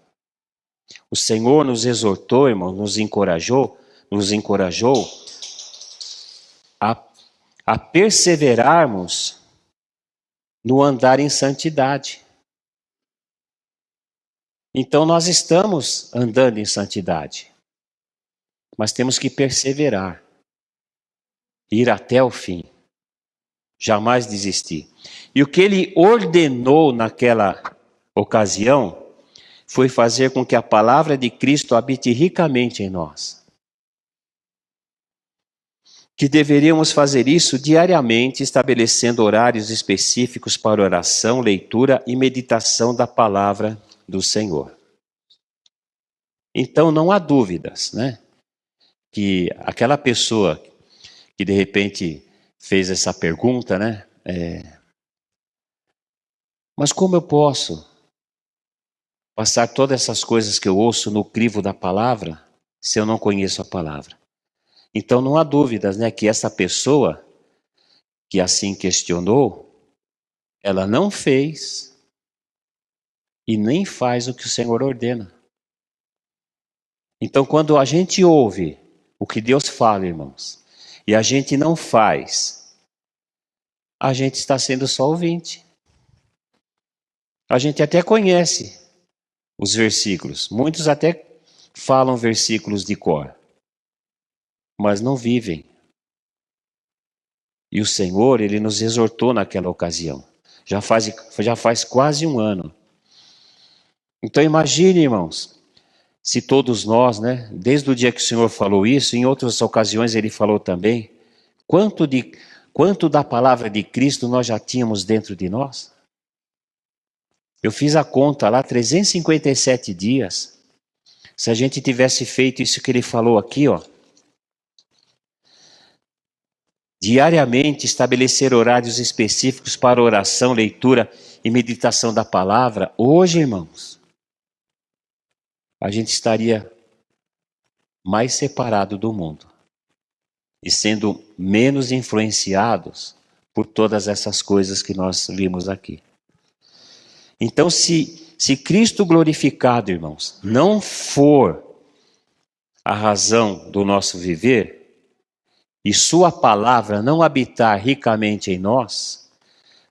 O Senhor nos exortou, irmãos, nos encorajou a perseverarmos no andar em santidade. Então nós estamos andando em santidade, mas temos que perseverar, ir até o fim, jamais desistir. E o que ele ordenou naquela ocasião foi fazer com que a palavra de Cristo habite ricamente em nós. Que deveríamos fazer isso diariamente, estabelecendo horários específicos para oração, leitura e meditação da palavra do Senhor. Então não há dúvidas, né? Que aquela pessoa que de repente fez essa pergunta, né? Mas como eu posso passar todas essas coisas que eu ouço no crivo da palavra se eu não conheço a palavra? Então não há dúvidas, né? Que essa pessoa que assim questionou, ela não fez e nem faz o que o Senhor ordena. Então, quando a gente ouve o que Deus fala, irmãos, e a gente não faz, a gente está sendo só ouvinte. A gente até conhece os versículos, muitos até falam versículos de cor, mas não vivem. E o Senhor, Ele nos exortou naquela ocasião. Já faz quase um ano. Então imagine, irmãos, se todos nós, né, desde o dia que o Senhor falou isso, em outras ocasiões Ele falou também, quanto da palavra de Cristo nós já tínhamos dentro de nós? Eu fiz a conta lá, 357 dias. Se a gente tivesse feito isso que Ele falou aqui, ó, diariamente estabelecer horários específicos para oração, leitura e meditação da palavra, hoje, irmãos, a gente estaria mais separado do mundo e sendo menos influenciados por todas essas coisas que nós vimos aqui. Então, se Cristo glorificado, irmãos, não for a razão do nosso viver, e sua palavra não habitar ricamente em nós,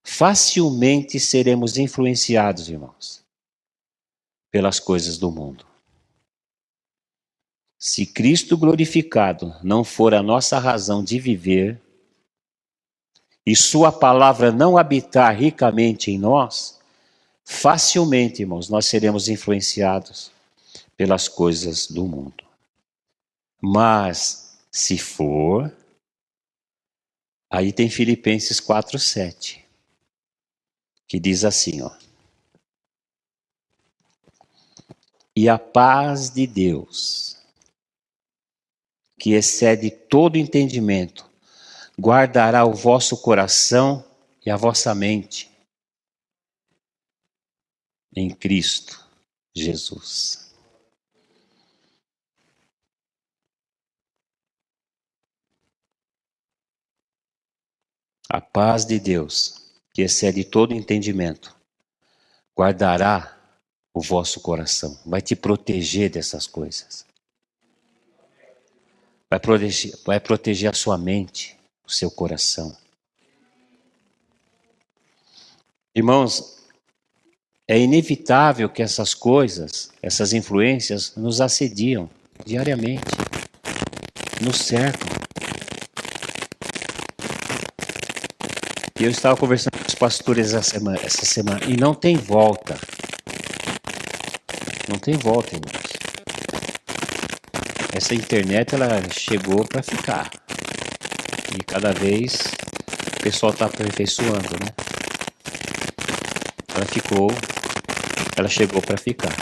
facilmente seremos influenciados, irmãos, pelas coisas do mundo. Se Cristo glorificado não for a nossa razão de viver, e sua palavra não habitar ricamente em nós, facilmente, irmãos, nós seremos influenciados pelas coisas do mundo. Mas, se for, aí tem Filipenses 4:7, que diz assim, ó. E a paz de Deus, que excede todo entendimento, guardará o vosso coração e a vossa mente em Cristo Jesus. A paz de Deus, que excede todo entendimento, guardará o vosso coração, vai te proteger dessas coisas. Vai proteger a sua mente, o seu coração. Irmãos, é inevitável que essas coisas, essas influências, nos assediam diariamente, nos cercam. E eu estava conversando com os pastores essa semana, e não tem volta. Não tem volta, irmãos. Essa internet, ela chegou para ficar. E cada vez o pessoal está aperfeiçoando, né? Ela chegou para ficar.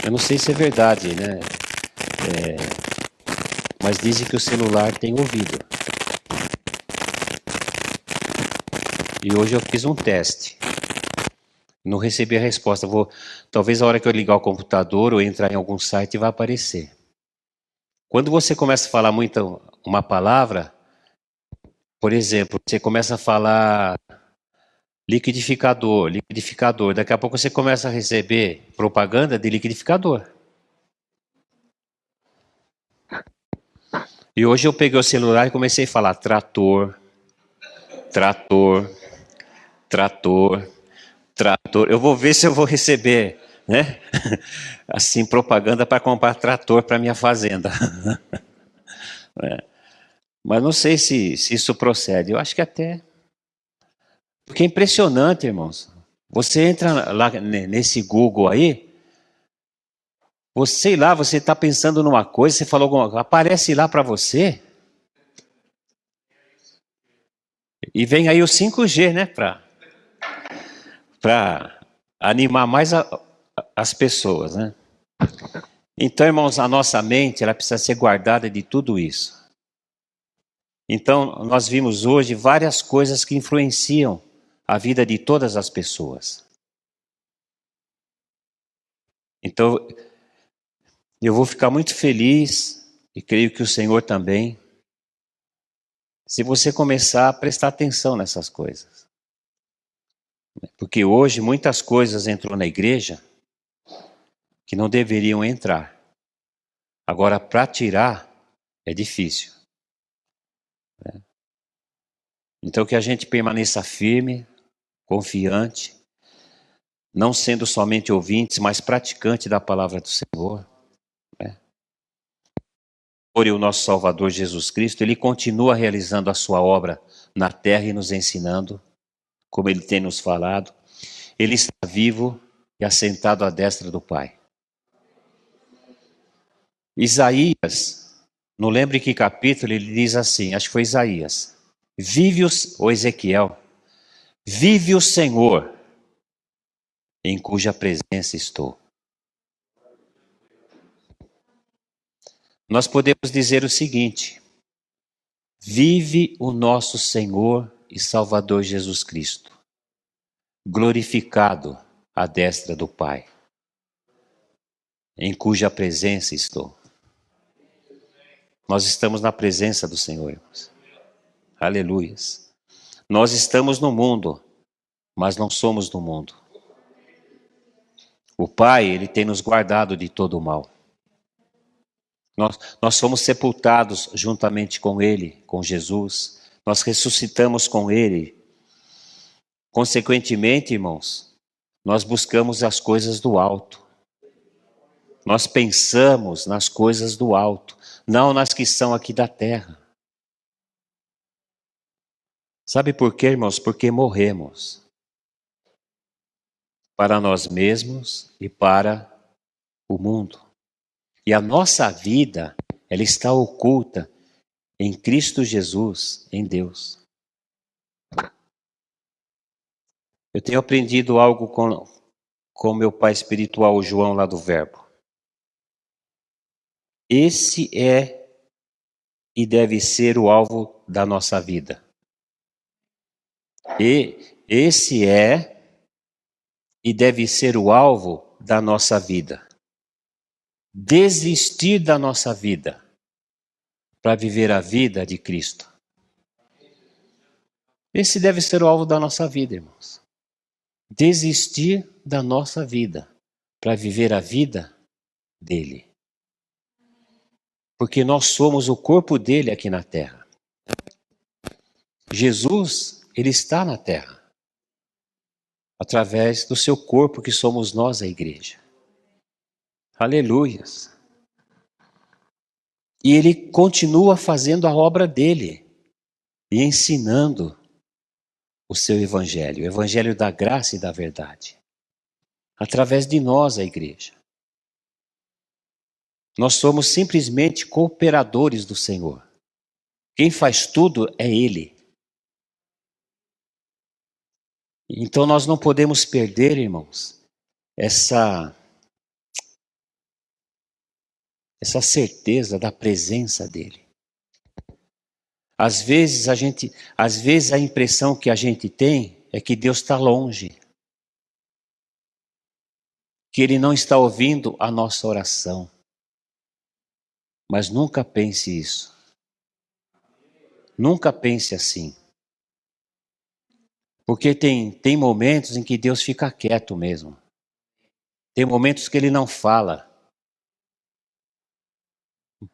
Eu não sei se é verdade, né? Mas dizem que o celular tem ouvido. E hoje eu fiz um teste. Não recebi a resposta. Talvez a hora que eu ligar o computador ou entrar em algum site vai aparecer. Quando você começa a falar muito uma palavra, por exemplo, você começa a falar liquidificador, daqui a pouco você começa a receber propaganda de liquidificador. E hoje eu peguei o celular e comecei a falar trator. Eu vou ver se eu vou receber, né? Assim, propaganda para comprar trator para minha fazenda. Mas não sei se isso procede. Eu acho que até. Porque é impressionante, irmãos. Você entra lá nesse Google aí, sei lá, você está pensando numa coisa, você falou alguma coisa, aparece lá para você. E vem aí o 5G, né? Para animar mais as pessoas, né? Então, irmãos, a nossa mente, ela precisa ser guardada de tudo isso. Então, nós vimos hoje várias coisas que influenciam a vida de todas as pessoas. Então, eu vou ficar muito feliz, e creio que o Senhor também, se você começar a prestar atenção nessas coisas. Porque hoje muitas coisas entrou na igreja que não deveriam entrar. Agora, para tirar, é difícil. Então, que a gente permaneça firme, confiante, não sendo somente ouvintes, mas praticante da palavra do Senhor. Por o nosso Salvador Jesus Cristo, Ele continua realizando a sua obra na terra e nos ensinando, como Ele tem nos falado. Ele está vivo e assentado à destra do Pai. Isaías, não lembro em que capítulo, ele diz assim, acho que foi Isaías, ou Ezequiel, vive o Senhor, em cuja presença estou. Nós podemos dizer o seguinte, vive o nosso Senhor e Salvador Jesus Cristo, glorificado à destra do Pai, em cuja presença estou. Nós estamos na presença do Senhor, irmãos. Aleluias. Nós estamos no mundo, mas não somos do mundo. O Pai, Ele tem nos guardado de todo o mal. Nós fomos sepultados juntamente com Ele, com Jesus. Nós ressuscitamos com Ele. Consequentemente, irmãos, nós buscamos as coisas do alto. Nós pensamos nas coisas do alto, não nas que são aqui da terra. Sabe por quê, irmãos? Porque morremos para nós mesmos e para o mundo. E a nossa vida, ela está oculta em Cristo Jesus, em Deus. Eu tenho aprendido algo com meu pai espiritual, o João, lá do Verbo. Esse é e deve ser o alvo da nossa vida. E esse é e deve ser o alvo da nossa vida. Desistir da nossa vida para viver a vida de Cristo. Esse deve ser o alvo da nossa vida, irmãos. Desistir da nossa vida para viver a vida dele. Porque nós somos o corpo dele aqui na terra. Jesus, ele está na terra, através do seu corpo que somos nós, a igreja. Aleluias. E ele continua fazendo a obra dele e ensinando o seu evangelho, o evangelho da graça e da verdade, através de nós, a igreja. Nós somos simplesmente cooperadores do Senhor. Quem faz tudo é Ele. Então nós não podemos perder, irmãos, essa certeza da presença dele. Às vezes a impressão que a gente tem é que Deus está longe, que Ele não está ouvindo a nossa oração. Mas nunca pense isso. Nunca pense assim. Porque tem momentos em que Deus fica quieto mesmo. Tem momentos que Ele não fala.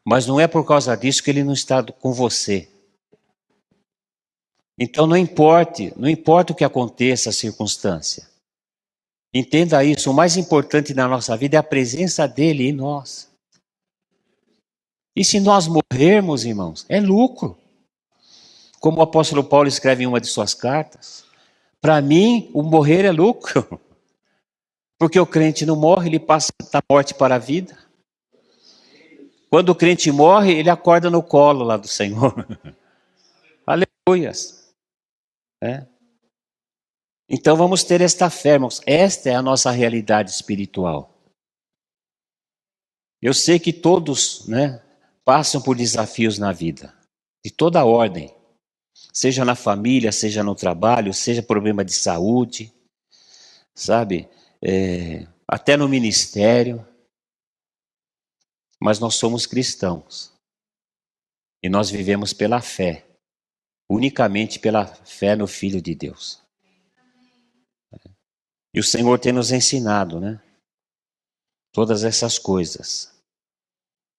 Mas não é por causa disso que Ele não está com você. Então não importa o que aconteça, a circunstância. Entenda isso, o mais importante na nossa vida é a presença dEle em nós. E se nós morrermos, irmãos, é lucro. Como o apóstolo Paulo escreve em uma de suas cartas, para mim o morrer é lucro. Porque o crente não morre, ele passa da morte para a vida. Quando o crente morre, ele acorda no colo lá do Senhor. Aleluias. Então vamos ter esta fé, irmãos. Esta é a nossa realidade espiritual. Eu sei que todos, passam por desafios na vida, de toda ordem. Seja na família, seja no trabalho, seja problema de saúde, sabe? Até no ministério. Mas nós somos cristãos. E nós vivemos pela fé. Unicamente pela fé no Filho de Deus. E o Senhor tem nos ensinado, todas essas coisas.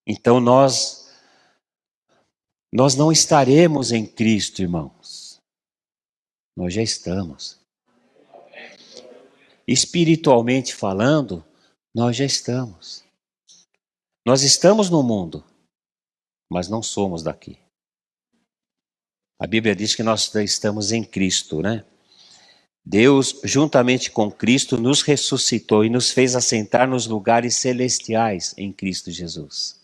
Então nós não estaremos em Cristo, irmãos. Nós já estamos. Espiritualmente falando, nós já estamos. Nós estamos no mundo, mas não somos daqui. A Bíblia diz que nós estamos em Cristo, Deus, juntamente com Cristo, nos ressuscitou e nos fez assentar nos lugares celestiais em Cristo Jesus.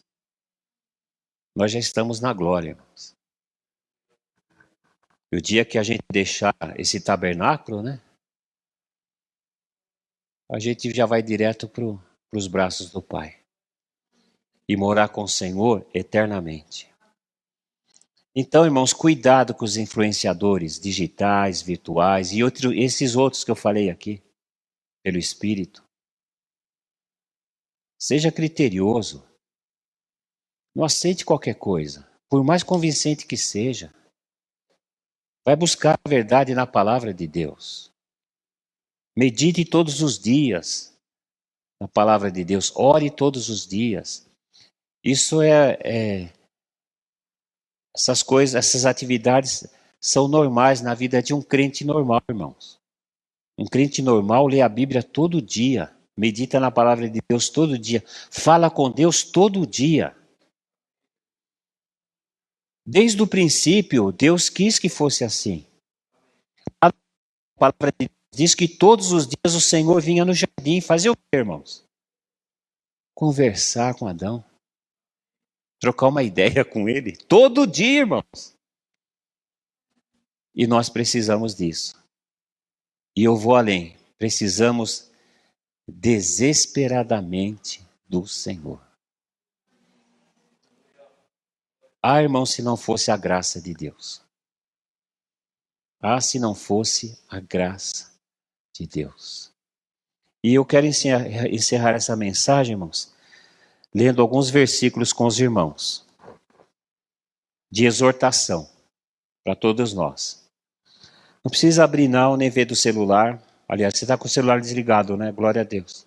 Nós já estamos na glória, irmãos. E o dia que a gente deixar esse tabernáculo, a gente já vai direto para os braços do Pai. E morar com o Senhor eternamente. Então, irmãos, cuidado com os influenciadores digitais, virtuais e esses outros que eu falei aqui, pelo Espírito. Seja criterioso. Não aceite qualquer coisa, por mais convincente que seja. Vai buscar a verdade na palavra de Deus. Medite todos os dias na palavra de Deus. Ore todos os dias. Isso essas coisas, essas atividades são normais na vida de um crente normal, irmãos. Um crente normal lê a Bíblia todo dia, medita na palavra de Deus todo dia, fala com Deus todo dia. Desde o princípio, Deus quis que fosse assim. A palavra de Deus diz que todos os dias o Senhor vinha no jardim fazer o quê, irmãos? Conversar com Adão. Trocar uma ideia com ele. Todo dia, irmãos. E nós precisamos disso. E eu vou além. Precisamos desesperadamente do Senhor. Ah, irmão, se não fosse a graça de Deus. Ah, se não fosse a graça de Deus. E eu quero encerrar essa mensagem, irmãos, lendo alguns versículos com os irmãos, de exortação para todos nós. Não precisa abrir não, nem ver do celular. Aliás, você está com o celular desligado, né? Glória a Deus.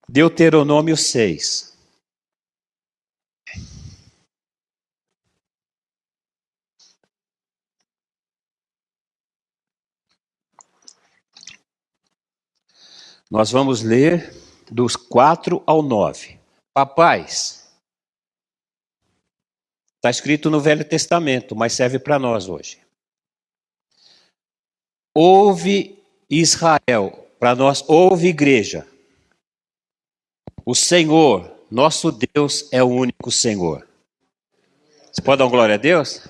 Deuteronômio 6. Nós vamos ler dos 4 ao 9. Papais, está escrito no Velho Testamento, mas serve para nós hoje. Ouve Israel, para nós, ouve igreja. O Senhor, nosso Deus, é o único Senhor. Você pode dar uma glória a Deus?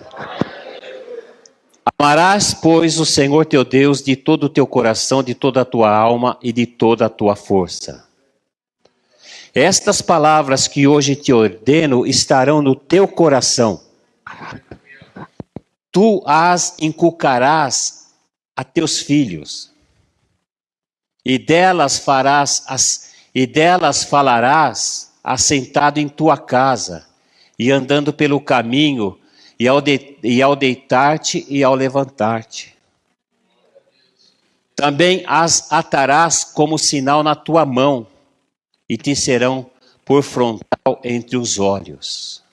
Amarás, pois, o Senhor teu Deus de todo o teu coração, de toda a tua alma e de toda a tua força. Estas palavras que hoje te ordeno estarão no teu coração. Tu as inculcarás a teus filhos, e delas falarás assentado em tua casa, e andando pelo caminho, e ao deitar-te e ao levantar-te. Também as atarás como sinal na tua mão, e te serão por frontal entre os olhos.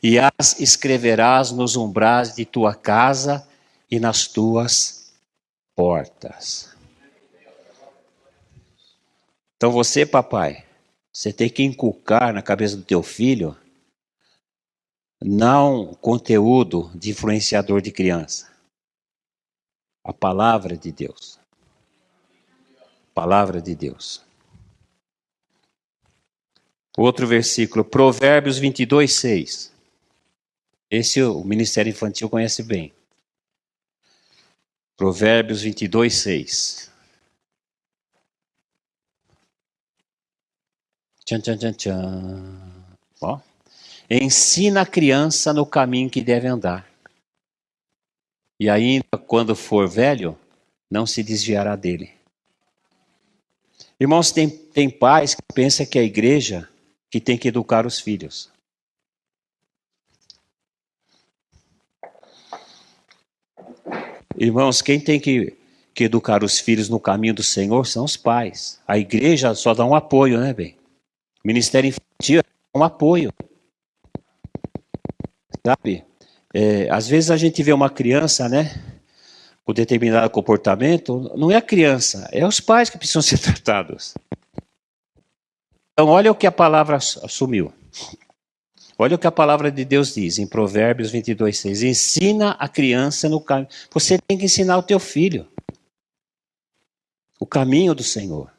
E as escreverás nos umbrais de tua casa e nas tuas portas. Então você, papai, você tem que inculcar na cabeça do teu filho não conteúdo de influenciador de criança. A palavra de Deus. Palavra de Deus. Outro versículo, Provérbios 22, 6. Esse o Ministério Infantil conhece bem. Provérbios 22, 6. Tchan, tchan, tchan, tchan. Ó. Ensina a criança no caminho que deve andar. E ainda quando for velho, não se desviará dele. Irmãos, tem pais que pensam que é a igreja que tem que educar os filhos. Irmãos, quem tem que educar os filhos no caminho do Senhor são os pais. A igreja só dá um apoio, né, bem? O Ministério Infantil é um apoio. Sabe? Às vezes a gente vê uma criança, né, com determinado comportamento, não é a criança, é os pais que precisam ser tratados. Então, olha o que a palavra assumiu. Olha o que a palavra de Deus diz em Provérbios 22, 6. Ensina a criança no caminho. Você tem que ensinar o teu filho o caminho do Senhor.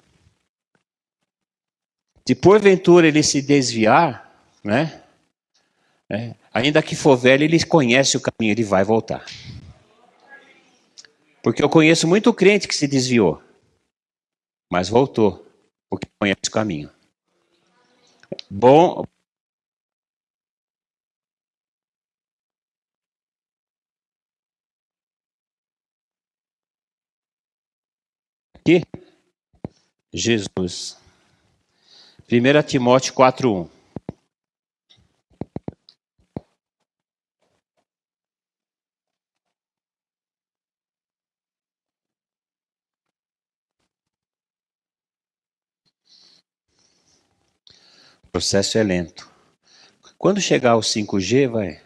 Se porventura ele se desviar, né? Ainda que for velho, ele conhece o caminho, ele vai voltar. Porque eu conheço muito crente que se desviou, mas voltou, porque conhece o caminho. Bom. Aqui, Jesus. 1 Timóteo 4:1. O processo é lento. Quando chegar ao 5G, vai.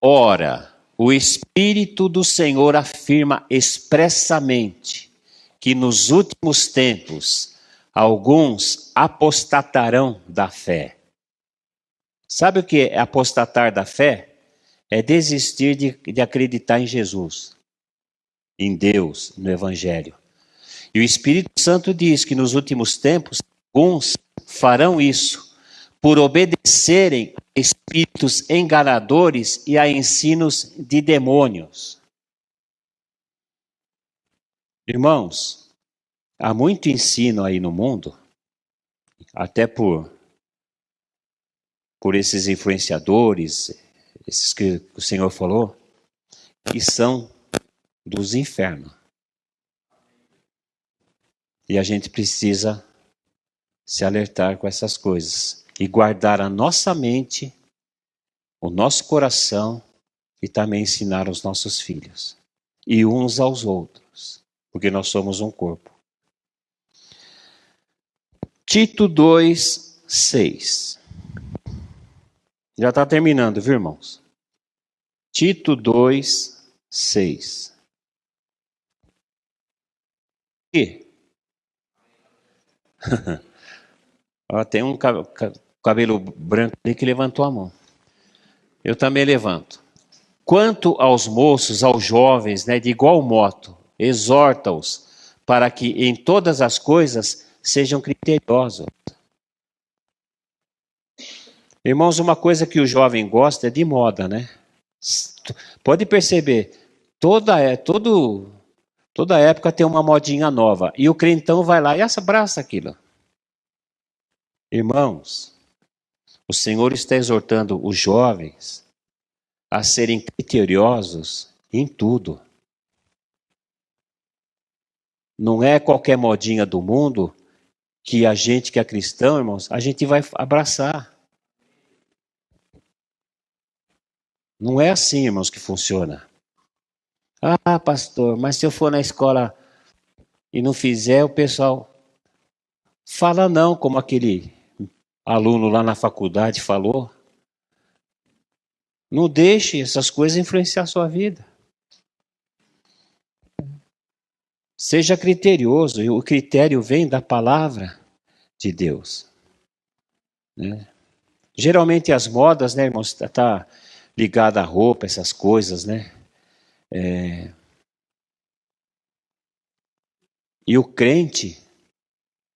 Ora, o Espírito do Senhor afirma expressamente que nos últimos tempos alguns apostatarão da fé. Sabe o que é apostatar da fé? É desistir de acreditar em Jesus, em Deus, no Evangelho. E o Espírito Santo diz que nos últimos tempos alguns farão isso por obedecerem a espíritos enganadores e a ensinos de demônios. Irmãos, há muito ensino aí no mundo, até por esses influenciadores, esses que o Senhor falou, que são dos infernos. E a gente precisa se alertar com essas coisas e guardar a nossa mente, o nosso coração e também ensinar aos nossos filhos e uns aos outros, porque nós somos um corpo. Tito 2:6. Já está terminando, viu, irmãos? Tito 2:6. E ó, tem um cabelo branco ali que levantou a mão. Eu também levanto. Quanto aos moços, aos jovens, de igual modo, exorta-os para que em todas as coisas sejam criteriosos. Irmãos, uma coisa que o jovem gosta é de moda, né? Pode perceber, toda época tem uma modinha nova. E o crentão vai lá e abraça aquilo. Irmãos, o Senhor está exortando os jovens a serem criteriosos em tudo. Não é qualquer modinha do mundo que a gente que é cristão, irmãos, a gente vai abraçar. Não é assim, irmãos, que funciona. Ah, pastor, mas se eu for na escola e não fizer, o pessoal fala não, como aquele aluno lá na faculdade falou. Não deixe essas coisas influenciar a sua vida. Seja criterioso, e o critério vem da palavra de Deus. Né? Geralmente as modas, né, irmãos, tá ligada à roupa, essas coisas, né? E o crente,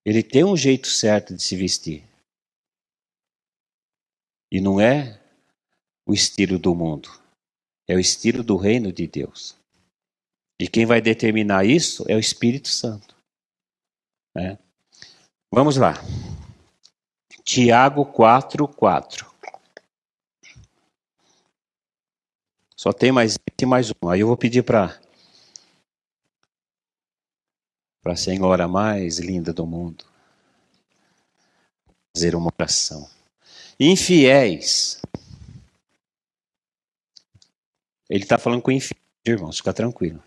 ele tem um jeito certo de se vestir. E não é o estilo do mundo, é o estilo do reino de Deus. E quem vai determinar isso é o Espírito Santo. Né? Vamos lá. Tiago 4:4. Só tem mais um. Aí eu vou pedir para a senhora mais linda do mundo fazer uma oração. Infiéis. Ele está falando com infiéis, irmãos, fica tranquilo.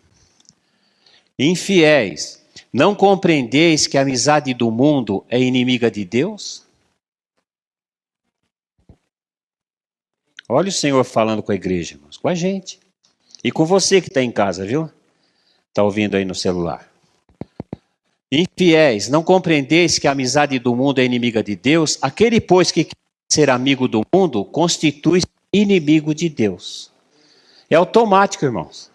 Infiéis, não compreendeis que a amizade do mundo é inimiga de Deus? Olha o Senhor falando com a igreja, irmãos, com a gente. E com você que está em casa, viu? Está ouvindo aí no celular. Infiéis, não compreendeis que a amizade do mundo é inimiga de Deus? Aquele, pois, que quer ser amigo do mundo, constitui inimigo de Deus. É automático, irmãos.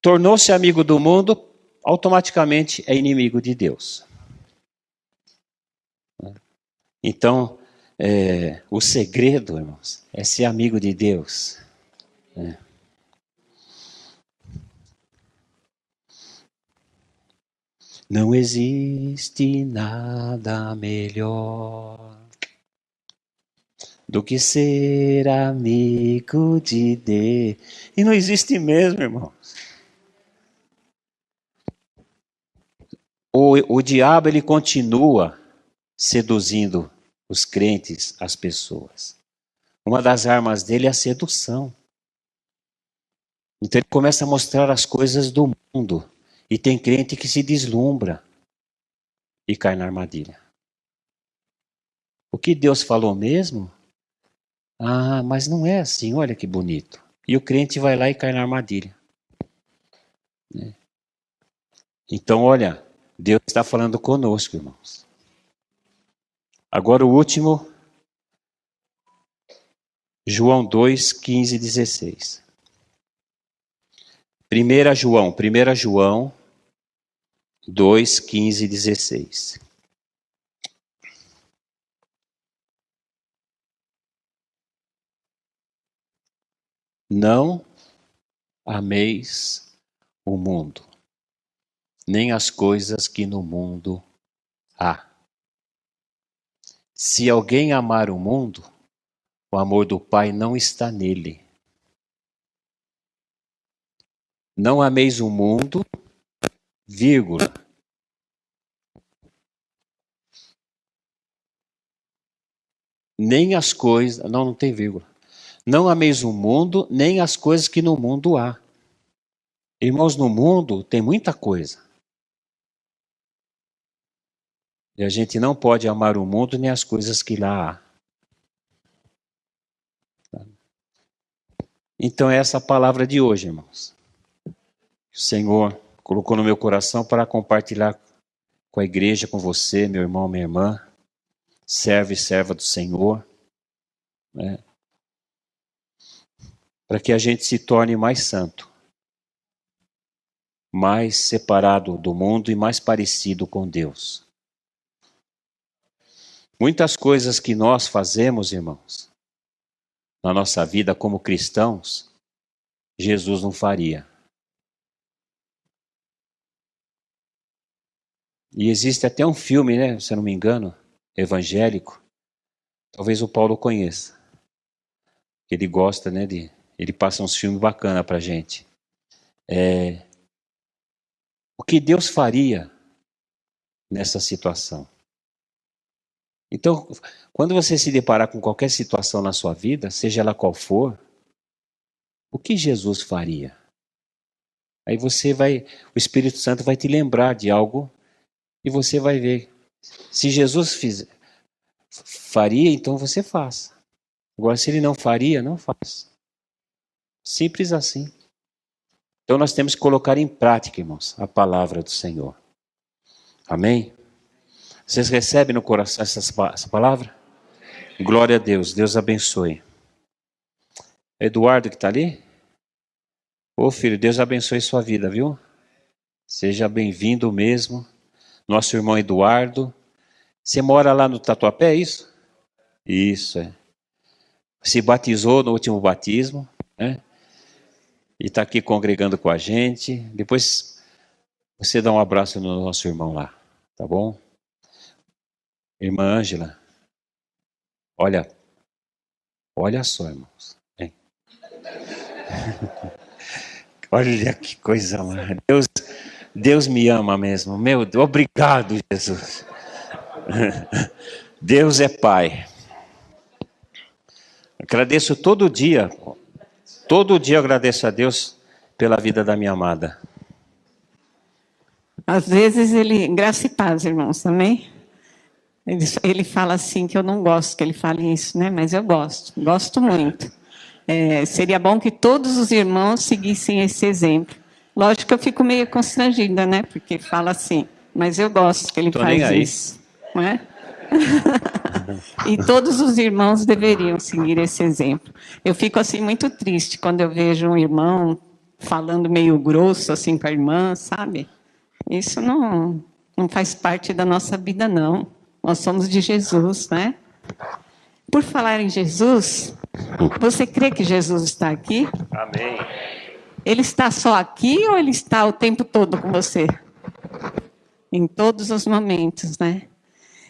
Tornou-se amigo do mundo, automaticamente é inimigo de Deus. Então, o segredo, irmãos, é ser amigo de Deus. Não existe nada melhor do que ser amigo de Deus. E não existe mesmo, irmãos. O diabo, ele continua seduzindo os crentes, as pessoas. Uma das armas dele é a sedução. Então ele começa a mostrar as coisas do mundo. E tem crente que se deslumbra e cai na armadilha. O que Deus falou mesmo? Ah, mas não é assim, olha que bonito. E o crente vai lá e cai na armadilha. Então, olha, Deus está falando conosco, irmãos. Agora o último, João 2:15-16. 1 João 2:15-16. Não ameis o mundo, nem as coisas que no mundo há. Se alguém amar o mundo, o amor do Pai não está nele. Não ameis o mundo, vírgula. Nem as coisas... Não tem vírgula. Não ameis o mundo, nem as coisas que no mundo há. Irmãos, no mundo tem muita coisa. E a gente não pode amar o mundo nem as coisas que lá há. Então, essa é a palavra de hoje, irmãos. O Senhor colocou no meu coração para compartilhar com a igreja, com você, meu irmão, minha irmã, servo e serva do Senhor, né? Para que a gente se torne mais santo, mais separado do mundo e mais parecido com Deus. Muitas coisas que nós fazemos, irmãos, na nossa vida como cristãos, Jesus não faria. E existe até um filme, né, se eu não me engano, evangélico, talvez o Paulo conheça. Ele gosta, né, ele passa uns filmes bacanas pra gente. O que Deus faria nessa situação? Então, quando você se deparar com qualquer situação na sua vida, seja ela qual for, o que Jesus faria? Aí o Espírito Santo vai te lembrar de algo e você vai ver. Se Jesus faria, então você faça. Agora, se ele não faria, não faça. Simples assim. Então nós temos que colocar em prática, irmãos, a palavra do Senhor. Amém? Vocês recebem no coração essa palavra? Glória a Deus, Deus abençoe. Eduardo que está ali? Ô filho, Deus abençoe sua vida, viu? Seja bem-vindo mesmo. Nosso irmão Eduardo. Você mora lá no Tatuapé, é isso? Isso, é. Se batizou no último batismo, né? E está aqui congregando com a gente. Depois você dá um abraço no nosso irmão lá, tá bom? Irmã Ângela, olha só, irmãos. Hein? Olha que coisa lá. Deus me ama mesmo. Meu Deus, obrigado, Jesus. Deus é Pai. Agradeço todo dia eu agradeço a Deus pela vida da minha amada. Às vezes graça e paz, irmãos, também. Ele fala assim, que eu não gosto que ele fale isso, né? Mas eu gosto muito. Seria bom que todos os irmãos seguissem esse exemplo. Lógico que eu fico meio constrangida, né? Porque fala assim, mas eu gosto que ele faz isso. Não é? E todos os irmãos deveriam seguir esse exemplo. Eu fico assim muito triste quando eu vejo um irmão falando meio grosso assim para a irmã, sabe? Isso não faz parte da nossa vida, não. Nós somos de Jesus, né? Por falar em Jesus, você crê que Jesus está aqui? Amém. Ele está só aqui ou ele está o tempo todo com você? Em todos os momentos, né?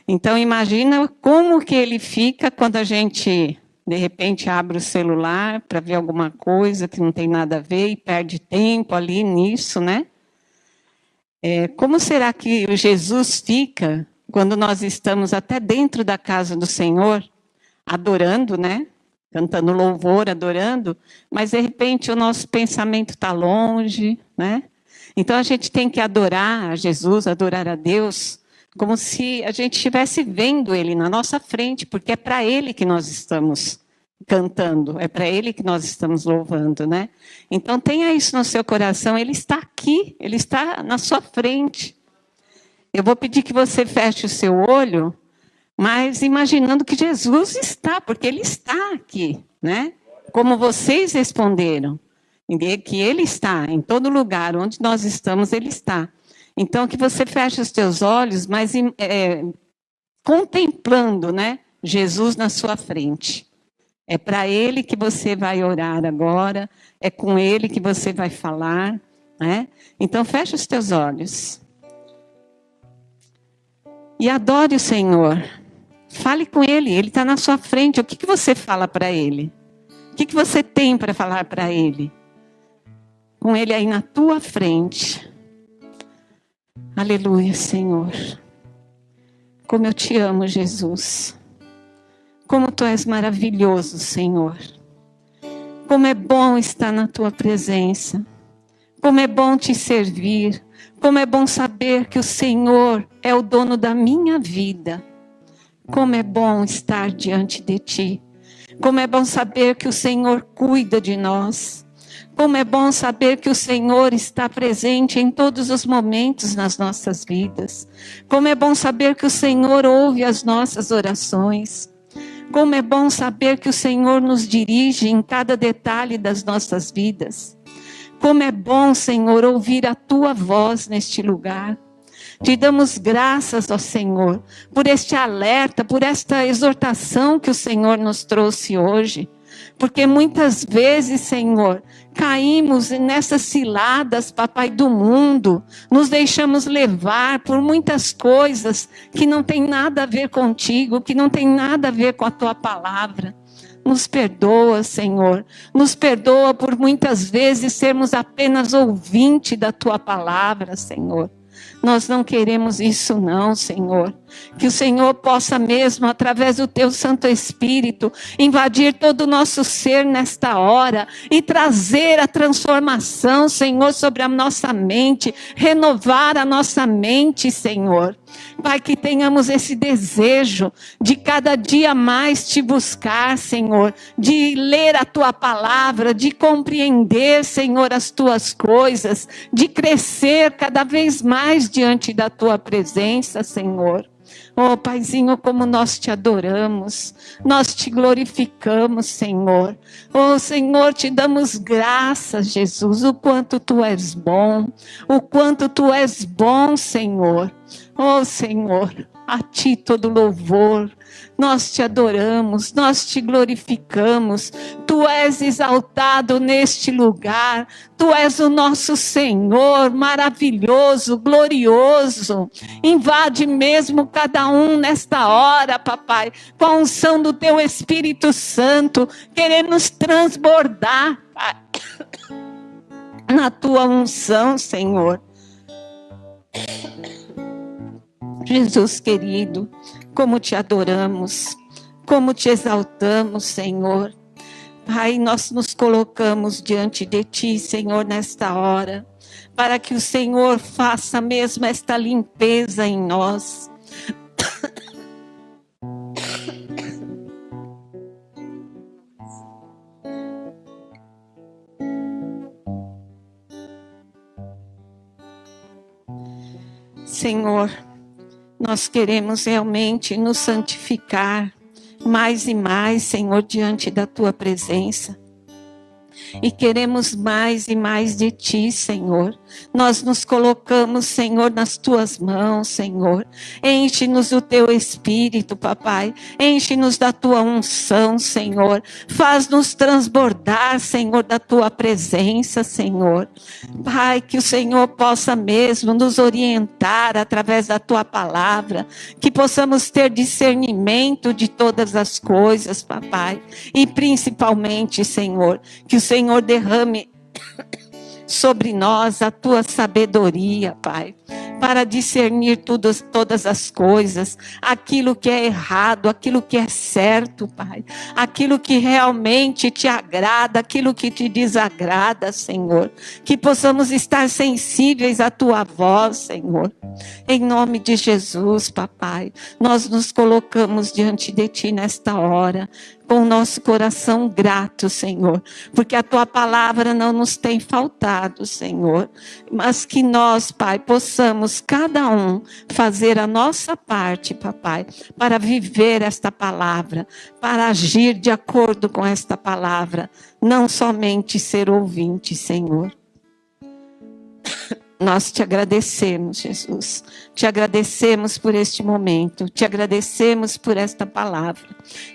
Então, imagina como que ele fica quando a gente, de repente, abre o celular para ver alguma coisa que não tem nada a ver e perde tempo ali nisso, né? Como será que o Jesus fica quando nós estamos até dentro da casa do Senhor, adorando, né? Cantando louvor, adorando, mas de repente o nosso pensamento está longe, né? Então a gente tem que adorar a Jesus, adorar a Deus, como se a gente estivesse vendo Ele na nossa frente, porque é para Ele que nós estamos cantando, é para Ele que nós estamos louvando, né? Então tenha isso no seu coração, Ele está aqui, Ele está na sua frente. Eu vou pedir que você feche o seu olho, mas imaginando que Jesus está, porque Ele está aqui, né? Como vocês responderam, que Ele está em todo lugar onde nós estamos, Ele está. Então, que você feche os teus olhos, mas contemplando, né, Jesus na sua frente. É para Ele que você vai orar agora, é com Ele que você vai falar, né? Então, feche os teus olhos. E adore o Senhor. Fale com Ele, Ele está na sua frente. O que você fala para Ele? O que você tem para falar para Ele? com ele aí na tua frente. Aleluia, Senhor. Como eu te amo, Jesus. Como tu és maravilhoso, Senhor. Como é bom estar na tua presença. Como é bom te servir. Como é bom saber que o Senhor é o dono da minha vida. Como é bom estar diante de ti. Como é bom saber que o Senhor cuida de nós. Como é bom saber que o Senhor está presente em todos os momentos nas nossas vidas. Como é bom saber que o Senhor ouve as nossas orações. Como é bom saber que o Senhor nos dirige em cada detalhe das nossas vidas. Como é bom, Senhor, ouvir a tua voz neste lugar. Te damos graças, ó Senhor, por este alerta, por esta exortação que o Senhor nos trouxe hoje. Porque muitas vezes, Senhor, caímos nessas ciladas, papai, do mundo. Nos deixamos levar por muitas coisas que não tem nada a ver contigo, que não tem nada a ver com a tua palavra. Nos perdoa, Senhor. Nos perdoa por muitas vezes sermos apenas ouvinte da tua palavra, Senhor. Nós não queremos isso não, Senhor. Que o Senhor possa mesmo, através do teu Santo Espírito, invadir todo o nosso ser nesta hora e trazer a transformação, Senhor, sobre a nossa mente, renovar a nossa mente, Senhor. Pai, que tenhamos esse desejo de cada dia mais te buscar, Senhor, de ler a tua palavra, de compreender, Senhor, as tuas coisas, de crescer cada vez mais diante da tua presença, Senhor. Oh, Paizinho, como nós te adoramos, nós te glorificamos, Senhor. Oh, Senhor, te damos graças, Jesus, o quanto tu és bom, Senhor. Oh, Senhor, a ti todo louvor. Nós te adoramos, nós te glorificamos. Tu és exaltado neste lugar. Tu és o nosso Senhor, maravilhoso, glorioso. Invade mesmo cada um nesta hora, papai, com a unção do teu Espírito Santo, querendo nos transbordar, pai, na tua unção, Senhor. Jesus querido, como te adoramos, como te exaltamos, Senhor. Pai, nós nos colocamos diante de ti, Senhor, nesta hora, para que o Senhor faça mesmo esta limpeza em nós. Senhor, nós queremos realmente nos santificar mais e mais, Senhor, diante da tua presença. E queremos mais e mais de ti, Senhor. Nós nos colocamos, Senhor, nas tuas mãos, Senhor. Enche-nos do teu Espírito, papai. Enche-nos da tua unção, Senhor. Faz-nos transbordar, Senhor, da tua presença, Senhor. Pai, que o Senhor possa mesmo nos orientar através da tua palavra. Que possamos ter discernimento de todas as coisas, papai. E principalmente, Senhor, que o Senhor derrame sobre nós a tua sabedoria, Pai, para discernir todas as coisas, aquilo que é errado, aquilo que é certo, Pai, aquilo que realmente te agrada, aquilo que te desagrada, Senhor, que possamos estar sensíveis à tua voz, Senhor, em nome de Jesus, papai, nós nos colocamos diante de ti nesta hora, com o nosso coração grato, Senhor, porque a tua palavra não nos tem faltado, Senhor, mas que nós, Pai, possamos cada um fazer a nossa parte, papai, para viver esta palavra, para agir de acordo com esta palavra, não somente ser ouvinte, Senhor. Nós te agradecemos, Jesus. Te agradecemos por este momento. Te agradecemos por esta palavra.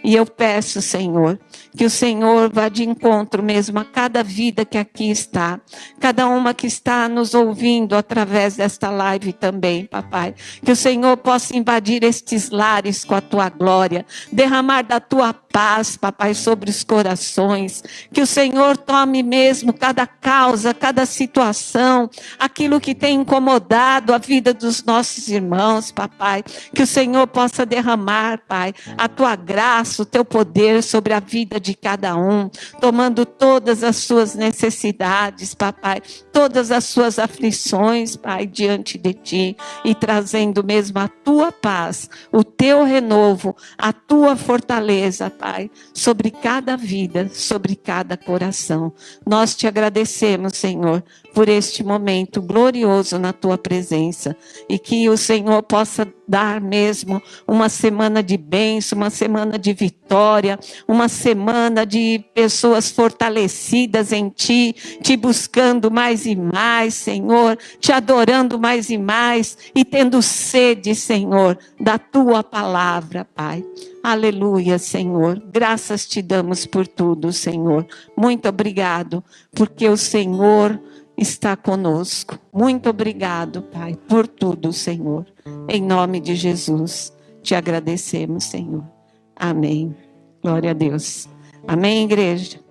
E eu peço, Senhor, que o Senhor vá de encontro mesmo a cada vida que aqui está. Cada uma que está nos ouvindo através desta live também, papai. Que o Senhor possa invadir estes lares com a tua glória. Derramar da tua paz, papai, sobre os corações. Que o Senhor tome mesmo cada causa, cada situação, aquilo que tem incomodado a vida dos nossos irmãos, papai. Que o Senhor possa derramar, pai, a tua graça, o teu poder sobre a vida de cada um, tomando todas as suas necessidades, papai, todas as suas aflições, pai, diante de ti, e trazendo mesmo a tua paz, o teu renovo, a tua fortaleza, pai, sobre cada vida, sobre cada coração. Nós te agradecemos, Senhor, por este momento glorioso na tua presença, e que o Senhor possa dar mesmo uma semana de bênção, uma semana de vitória, uma semana de pessoas fortalecidas em ti, te buscando mais e mais, Senhor, te adorando mais e mais, e tendo sede, Senhor, da tua palavra, Pai. Aleluia, Senhor. Graças te damos por tudo, Senhor. Muito obrigado, porque o Senhor está conosco. Muito obrigado, Pai, por tudo, Senhor. Em nome de Jesus, te agradecemos, Senhor. Amém. Glória a Deus. Amém, igreja?